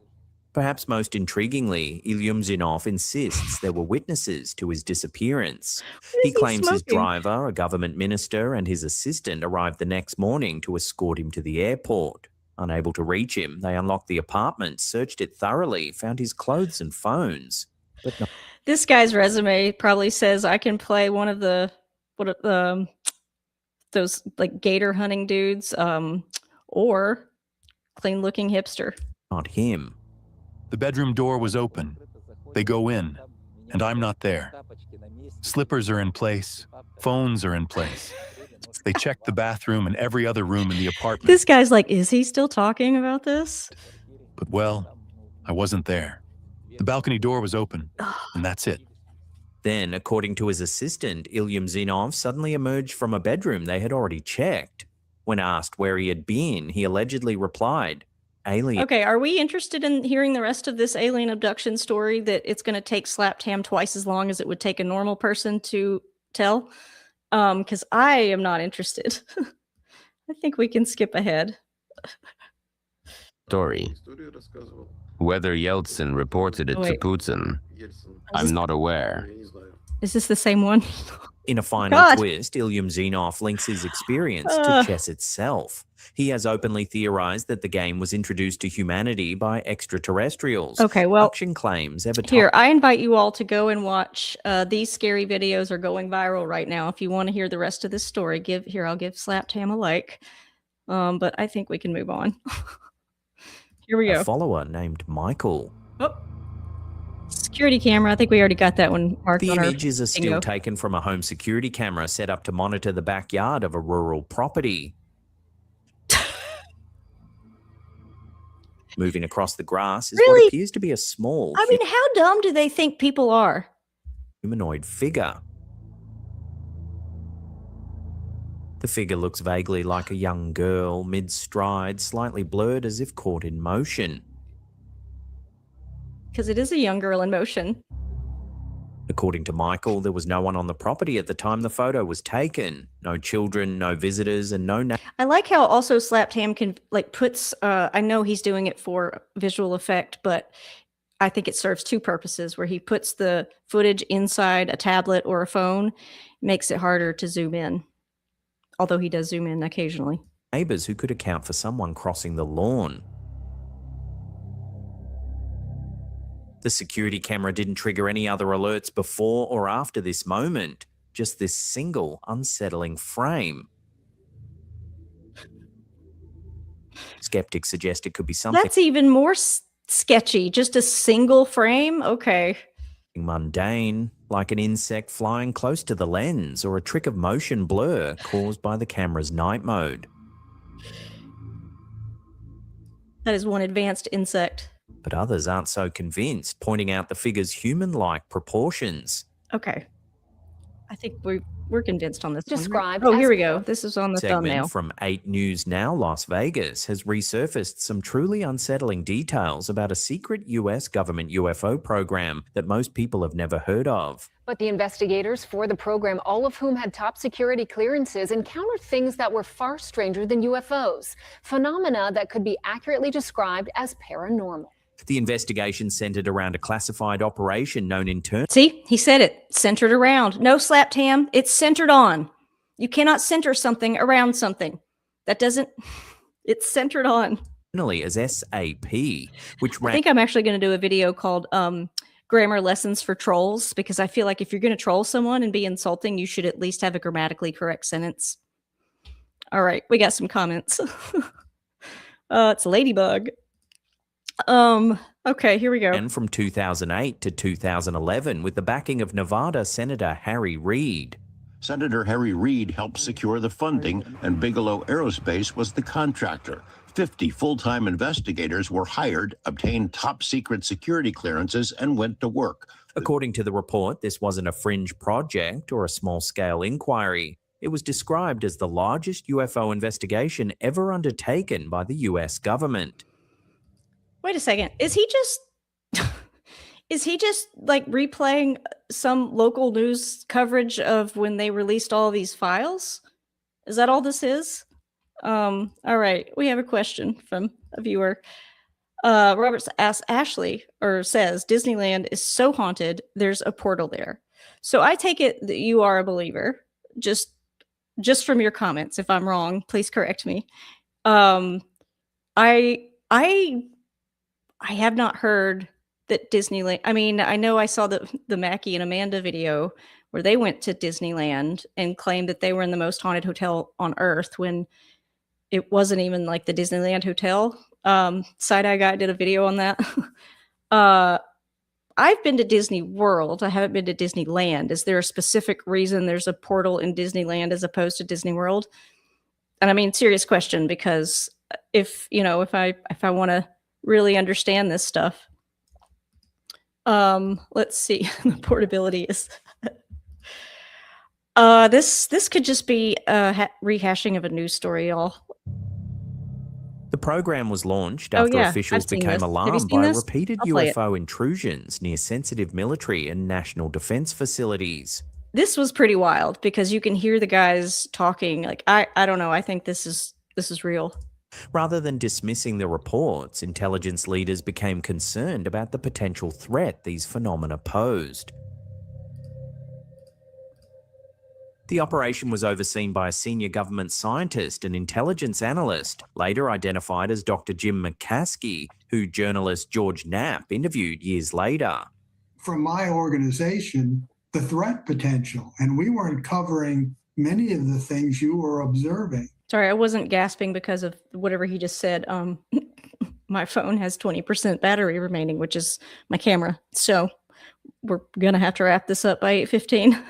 Perhaps most intriguingly, Ilyum Zinov insists there were witnesses to his disappearance. He claims his driver, a government minister, and his assistant arrived the next morning to escort him to the airport. Unable to reach him, they unlocked the apartment, searched it thoroughly, found his clothes and phones. But no. This guy's resume probably says I can play one of those like gator hunting dudes, or clean-looking hipster. Not him. The bedroom door was open. They go in, and I'm not there. Slippers are in place. Phones are in place. They check the bathroom and every other room in the apartment. This guy's like, is he still talking about this? But, well, I wasn't there. The balcony door was open, and that's it. Then, according to his assistant, Ilyum Zinov suddenly emerged from a bedroom they had already checked. When asked where he had been, he allegedly replied, alien. Okay, are we interested in hearing the rest of this alien abduction story that it's going to take Slap Tam twice as long as it would take a normal person to tell? Because I am not interested. I think we can skip ahead. Story. Whether Yeltsin reported it to Putin, I'm not aware. Is this the same one? In a final twist, Ilyum Zinov links his experience to chess itself. He has openly theorized that the game was introduced to humanity by extraterrestrials. Okay, well, Abduction claims ever here, I invite you all to go and watch. These scary videos are going viral right now. If you want to hear the rest of this story, I'll give Slap Tam a like. But I think we can move on. Here we go. A follower named Michael. Oh. Security camera. I think we already got that one marked. The on our images are still bingo. taken from a home security camera set up to monitor the backyard of a rural property. Moving across the grass is what appears to be a small I mean, how dumb do they think people are? humanoid figure. The figure looks vaguely like a young girl, mid-stride, slightly blurred as if caught in motion. Because it is a young girl in motion. According to Michael, there was no one on the property at the time the photo was taken. No children, no visitors, and no... I like how also Slapped Ham can puts, I know he's doing it for visual effect, but I think it serves two purposes, where he puts the footage inside a tablet or a phone, makes it harder to zoom in. Although he does zoom in occasionally. Neighbors who could account for someone crossing the lawn. The security camera didn't trigger any other alerts before or after this moment, just this single unsettling frame. Skeptics suggest it could be something... That's even more sketchy, just a single frame? Okay. Mundane, like an insect flying close to the lens or a trick of motion blur caused by the camera's night mode. That is one advanced insect. But others aren't so convinced, pointing out the figure's human-like proportions. Okay. I think we're convinced on this Described one. Oh, here we go. This is on the Segment thumbnail. from 8 News Now Las Vegas has resurfaced some truly unsettling details about a secret US government UFO program that most people have never heard of. But the investigators for the program, all of whom had top security clearances, encountered things that were far stranger than UFOs, phenomena that could be accurately described as paranormal. The investigation centered around a classified operation known internally. See, he said it. Centered around. No Slapped Ham. It's centered on. You cannot center something around something. That doesn't... It's centered on. As SAP, which I think I'm actually going to do a video called Grammar Lessons for Trolls, because I feel like if you're going to troll someone and be insulting, you should at least have a grammatically correct sentence. All right, we got some comments. It's Ladybug. Okay, here we go. And from 2008 to 2011 with the backing of Nevada Senator Harry Reid. Senator Harry Reid helped secure the funding, and Bigelow Aerospace was the contractor. 50 full-time investigators were hired, obtained top-secret security clearances, and went to work. According to the report, this wasn't a fringe project or a small-scale inquiry. It was described as the largest UFO investigation ever undertaken by the US government. Wait a second. Is he just like replaying some local news coverage of when they released all these files? Is that all this is? All right. We have a question from a viewer. Roberts asks Ashley, or says, Disneyland is so haunted, there's a portal there. So I take it that you are a believer, just from your comments. If I'm wrong, please correct me. I have not heard that Disneyland... I mean, I know I saw the Mackie and Amanda video where they went to Disneyland and claimed that they were in the most haunted hotel on Earth when it wasn't even like the Disneyland Hotel. Side-Eye Guy did a video on that. I've been to Disney World. I haven't been to Disneyland. Is there a specific reason there's a portal in Disneyland as opposed to Disney World? And I mean, serious question, because if I want to really understand this stuff. Let's see. The portability is this could just be a rehashing of a news story, y'all. The program was launched after officials became alarmed by repeated UFO intrusions near sensitive military and national defense facilities. This was pretty wild because you can hear the guys talking. Like, I don't know. I think this is real. Rather than dismissing the reports, intelligence leaders became concerned about the potential threat these phenomena posed. The operation was overseen by a senior government scientist and intelligence analyst, later identified as Dr. Jim McCaskey, who journalist George Knapp interviewed years later. From my organization, the threat potential, and we weren't covering many of the things you were observing. Sorry, I wasn't gasping because of whatever he just said. My phone has 20% battery remaining, which is my camera. So we're going to have to wrap this up by 8:15.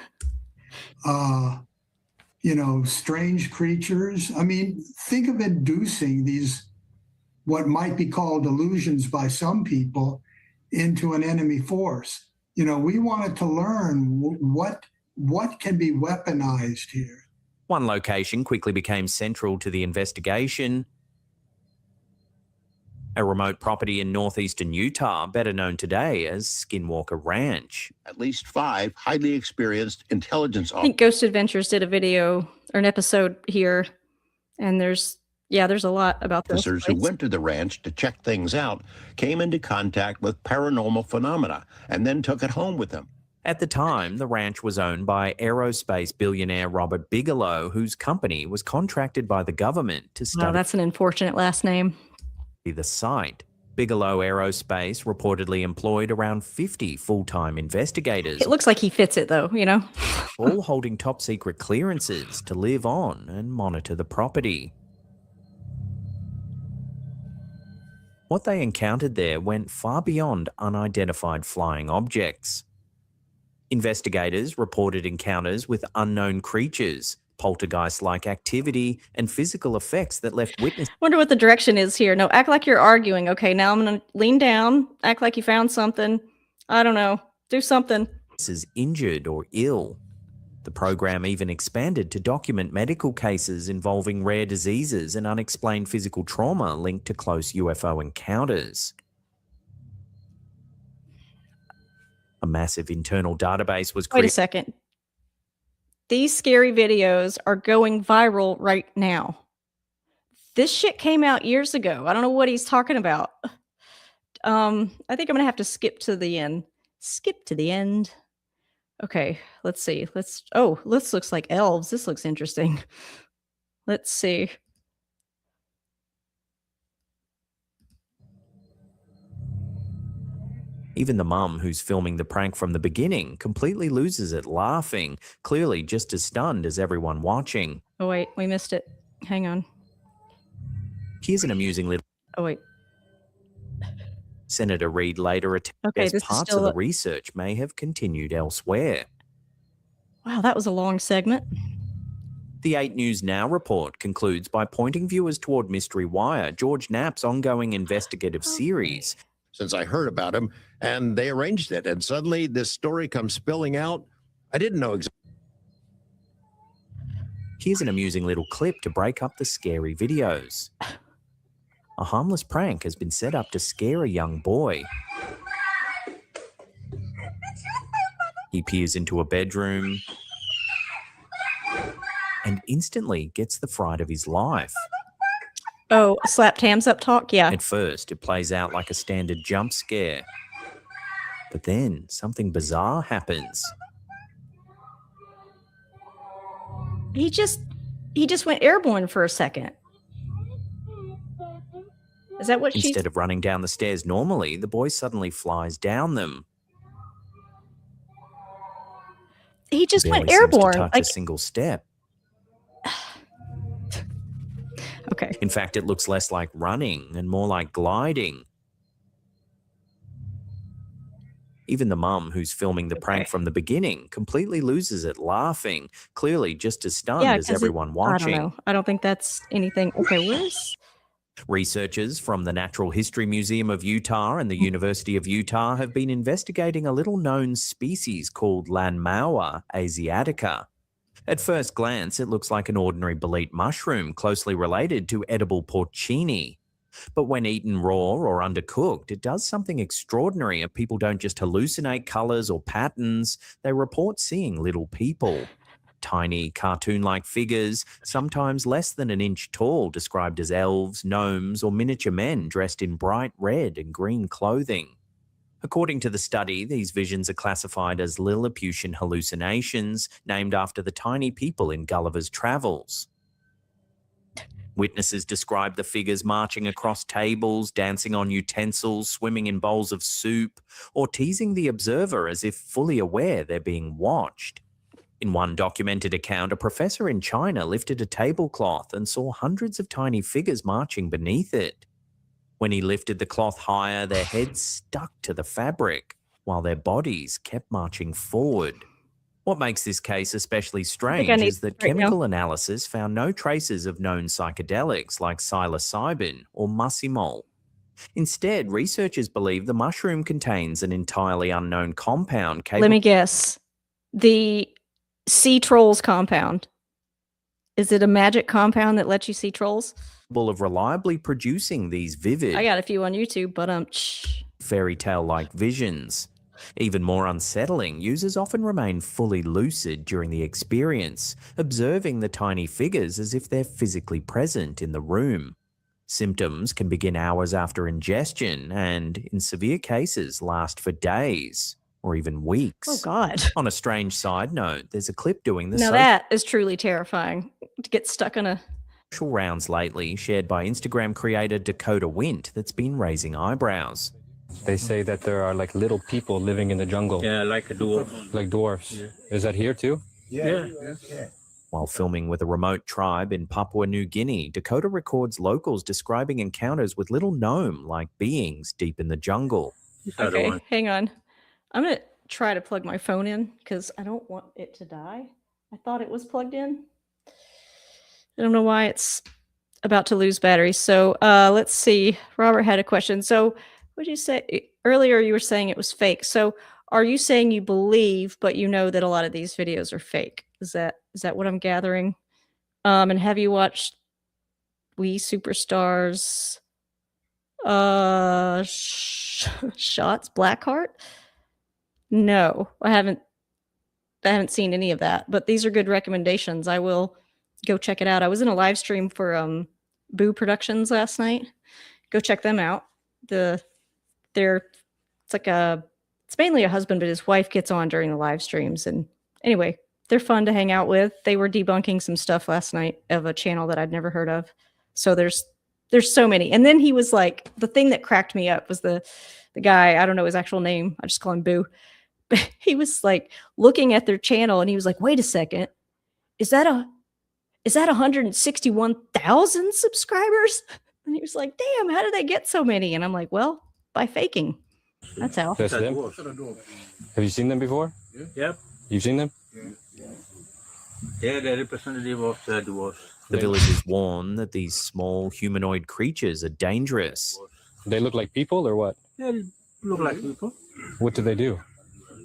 Strange creatures. I mean, think of inducing these, what might be called illusions by some people, into an enemy force. We wanted to learn what can be weaponized here. One location quickly became central to the investigation. a remote property in northeastern Utah, better known today as Skinwalker Ranch. At least 5 highly experienced intelligence I think Ghost Adventures did a video or an episode here, and there's a lot about this officers who place. went to the ranch to check things out came into contact with paranormal phenomena and then took it home with them. At the time, the ranch was owned by aerospace billionaire Robert Bigelow, whose company was contracted by the government to study Wow, that's an unfortunate last name. the site. Bigelow Aerospace reportedly employed around 50 full-time investigators. It looks like he fits it, though, you know? all holding top-secret clearances to live on and monitor the property. What they encountered there went far beyond unidentified flying objects. Investigators reported encounters with unknown creatures, poltergeist-like activity, and physical effects that left witnesses Wonder what the direction is here. No, act like you're arguing. Okay, now I'm going to lean down, act like you found something. I don't know. Do something. injured or ill. The program even expanded to document medical cases involving rare diseases and unexplained physical trauma linked to close UFO encounters. A massive internal database was Wait a created. second. These scary videos are going viral right now. This shit came out years ago. I don't know what he's talking about. I think I'm going to have to skip to the end. Skip to the end. Okay, let's see. This looks like elves. This looks interesting. Let's see. Even the mum who's filming the prank from the beginning completely loses it laughing, clearly just as stunned as everyone watching. Oh, wait, we missed it. Hang on. Here's an amusing little... Oh, wait. Senator Reid later Okay, as this is parts still of the a- research may have continued elsewhere. Wow, that was a long segment. The 8 News Now report concludes by pointing viewers toward Mystery Wire, George Knapp's ongoing investigative series. Since I heard about him, and they arranged it, and suddenly this story comes spilling out. I didn't know exactly. Here's an amusing little clip to break up the scary videos. A harmless prank has been set up to scare a young boy. He peers into a bedroom and instantly gets the fright of his life. Oh, slapped hands up talk? Yeah. At first, it plays out like a standard jump scare. But then something bizarre happens. He just went airborne for a second. Is that what she's... Instead of running down the stairs normally, the boy suddenly flies down them. He just Barely went seems to airborne. touch Like, a single step. okay. In fact, it looks less like running and more like gliding. Even the mum who's filming the prank from the beginning completely loses it laughing, clearly just as stunned as 'cause everyone watching. I don't know. I don't think that's anything. Okay, where's... Researchers from the Natural History Museum of Utah and the University of Utah have been investigating a little-known species called Lanmaua asiatica. At first glance, it looks like an ordinary bolete mushroom closely related to edible porcini. But when eaten raw or undercooked, it does something extraordinary, and people don't just hallucinate colors or patterns, they report seeing little people. Tiny, cartoon-like figures, sometimes less than an inch tall, described as elves, gnomes, or miniature men dressed in bright red and green clothing. According to the study, these visions are classified as Lilliputian hallucinations, named after the tiny people in Gulliver's Travels. Witnesses described the figures marching across tables, dancing on utensils, swimming in bowls of soup, or teasing the observer as if fully aware they're being watched. In one documented account, a professor in China lifted a tablecloth and saw hundreds of tiny figures marching beneath it. When he lifted the cloth higher, their heads stuck to the fabric, while their bodies kept marching forward. What makes this case especially strange is that chemical analysis found no traces of known psychedelics like psilocybin or muscimol. Instead, researchers believe the mushroom contains an entirely unknown compound capable... Let me guess. The sea trolls compound. Is it a magic compound that lets you see trolls? of reliably producing these vivid, I got a few on YouTube, but fairy tale-like visions. Even more unsettling, users often remain fully lucid during the experience, observing the tiny figures as if they're physically present in the room. Symptoms can begin hours after ingestion and, in severe cases, last for days or even weeks. Oh, God. On a strange side note, there's a clip doing the now that is truly terrifying, to get stuck on a... social rounds lately shared by Instagram creator Dakota Wint that's been raising eyebrows. They say that there are like little people living in the jungle. Yeah, like a dwarf. Like dwarfs. Yeah. Is that here too? Yeah. While filming with a remote tribe in Papua New Guinea, Dakota records locals describing encounters with little gnome-like beings deep in the jungle. Okay, hang on. I'm going to try to plug my phone in because I don't want it to die. I thought it was plugged in. I don't know why it's about to lose battery. So let's see. Robert had a question. So what did you say? Earlier you were saying it was fake. So are you saying you believe, but you know that a lot of these videos are fake? Is that what I'm gathering? And have you watched We Superstars Shots Blackheart? No, I haven't seen any of that, but these are good recommendations. I will go check it out. I was in a live stream for Boo Productions last night. Go check them out. It's mainly a husband, but his wife gets on during the live streams. And anyway, they're fun to hang out with. They were debunking some stuff last night of a channel that I'd never heard of. So there's so many. And then he was like, the thing that cracked me up was the guy, I don't know his actual name. I just call him Boo. But he was like looking at their channel and he was like, wait a second. Is that 161,000 subscribers? And he was like, damn, how did they get so many? And I'm like, well, by faking. That's how. That's them? Have you seen them before? Yep. You've seen them? Yeah, they're representative of the dwarfs. The villagers warn that these small humanoid creatures are dangerous. They look like people or what? Yeah, they look like people. What do they do?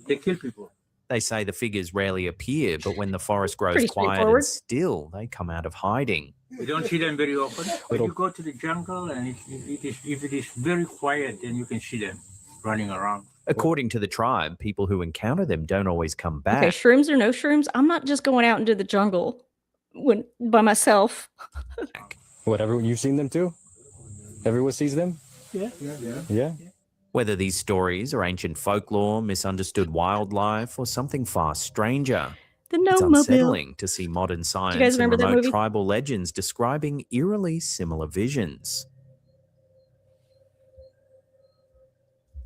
They kill people. They say the figures rarely appear, but when the forest grows Pretty quiet and straightforward. still, they come out of hiding. We don't see them very often. But you go to the jungle and if it is very quiet, then you can see them running around. According to the tribe, people who encounter them don't always come back. Okay, shrooms or no shrooms, I'm not just going out into the jungle by myself. Whatever, you've seen them too? Everyone sees them? Yeah. Whether these stories are ancient folklore, misunderstood wildlife, or something far stranger, The it's Gnome Mobile. unsettling to see modern science guys and remember that remote movie? tribal legends describing eerily similar visions.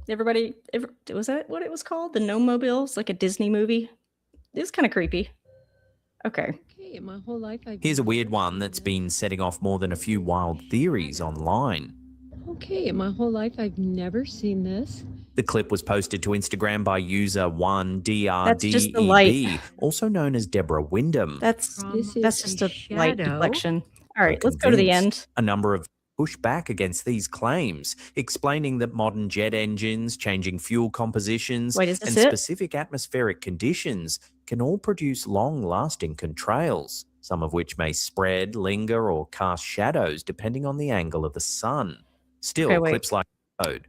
Was that what it was called? The Gnome Mobile? It's like a Disney movie. It was kind of creepy. Okay. My whole life Here's a weird one that's been setting off more than a few wild theories online. my whole life I've never seen this. The clip was posted to Instagram by user That's just the light. 1DRDEB, also known as Deborah Wyndham. That's just a light shadow. deflection. All right, let's go to the end. A number of push back against these claims, explaining that modern jet engines, changing fuel compositions, Wait, is and this it? specific atmospheric conditions can all produce long-lasting contrails, some of which may spread, linger, or cast shadows depending on the angle of the sun. Still, Okay, wait. clips like code.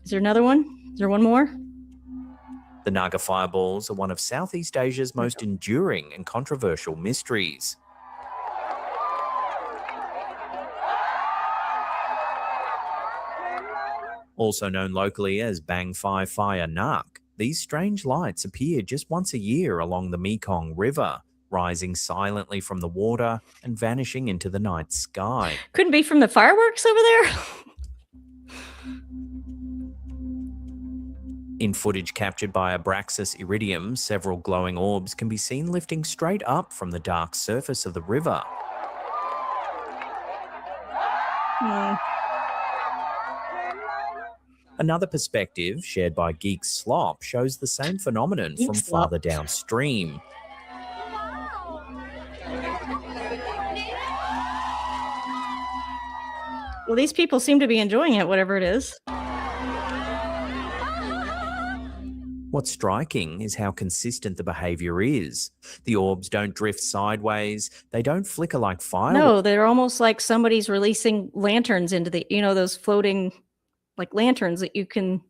Is there another one? Is there one more? The Naga fireballs are one of Southeast Asia's most enduring and controversial mysteries. Also known locally as Bang Phai Fire Nak, these strange lights appear just once a year along the Mekong River, rising silently from the water and vanishing into the night sky. Couldn't be from the fireworks over there? In footage captured by Abraxas iridium, several glowing orbs can be seen lifting straight up from the dark surface of the river. Another perspective, shared by Geek Slop, shows the same phenomenon Geek from Slop. farther downstream. Well, these people seem to be enjoying it, whatever it is. What's striking is how consistent the behavior is. The orbs don't drift sideways. They don't flicker like fireworks. No, they're almost like somebody's releasing lanterns into the, you know, those floating like lanterns that you can,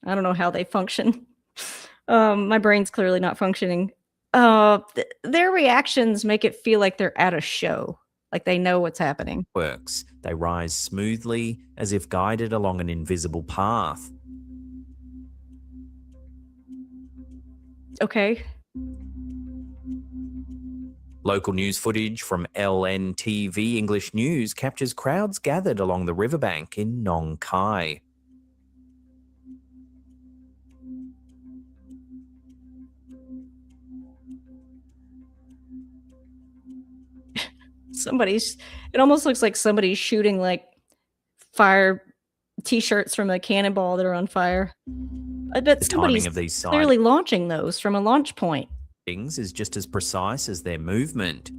I don't know how they function. My brain's clearly not functioning. Their reactions make it feel like they're at a show, like they know what's happening. Works. They rise smoothly, as if guided along an invisible path. Okay. Local news footage from LNTV English News captures crowds gathered along the riverbank in Nong Khai. It almost looks like somebody's shooting like fire t-shirts from a cannonball that are on fire. I bet somebody's Timing of these clearly launching those from a launch point. Things is just as precise as their movement.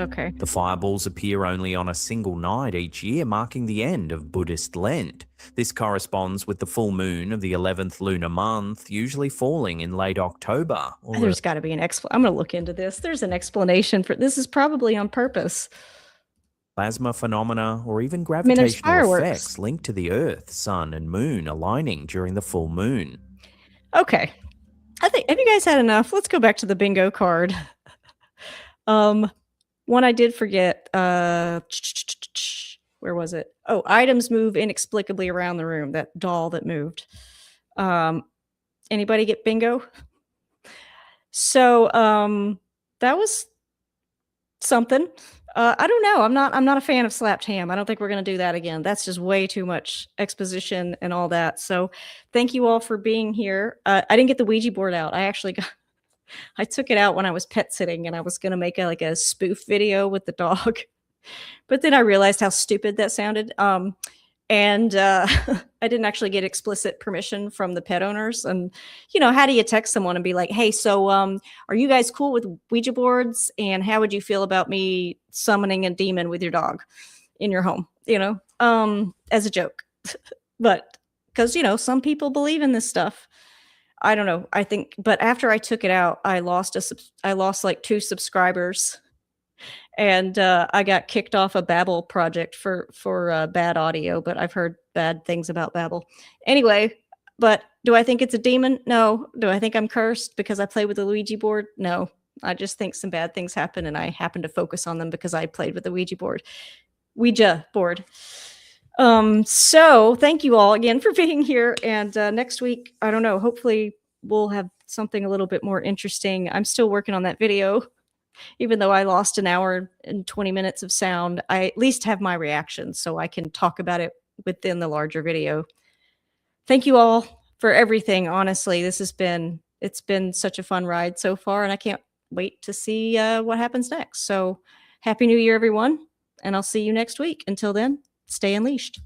Okay. The fireballs appear only on a single night each year, marking the end of Buddhist Lent. This corresponds with the full moon of the 11th lunar month, usually falling in late October. There's got to be an I'm going to look into this. There's an explanation for this. Is probably on purpose. Plasma phenomena or even gravitational fireworks. effects linked to the Earth, Sun, and Moon aligning during the full moon. Okay. Have you guys had enough? Let's go back to the bingo card. One I did forget. Where was it? Oh, items move inexplicably around the room. That doll that moved. Anybody get bingo? So that was something. I don't know. I'm not a fan of slapped ham. I don't think we're going to do that again. That's just way too much exposition and all that. So thank you all for being here. I didn't get the Ouija board out. I took it out when I was pet sitting, and I was going to make a spoof video with the dog. But then I realized how stupid that sounded. And I didn't actually get explicit permission from the pet owners. And, you know, how do you text someone and be like, hey, so are you guys cool with Ouija boards? And how would you feel about me summoning a demon with your dog in your home, you know, as a joke? But because, you know, some people believe in this stuff. I don't know. I think, but after I took it out, I lost like 2 subscribers. And I got kicked off a Babbel project for bad audio, but I've heard bad things about Babbel. Anyway, but do I think it's a demon? No. Do I think I'm cursed because I play with the Ouija board? No. I just think some bad things happen, and I happen to focus on them because I played with the Ouija board. So thank you all again for being here. And next week, I don't know, hopefully we'll have something a little bit more interesting. I'm still working on that video. Even though I lost an hour and 20 minutes of sound, I at least have my reactions so I can talk about it within the larger video. Thank you all for everything. Honestly, it's been such a fun ride so far, and I can't wait to see what happens next. So Happy New Year, everyone, and I'll see you next week. Until then, stay unleashed.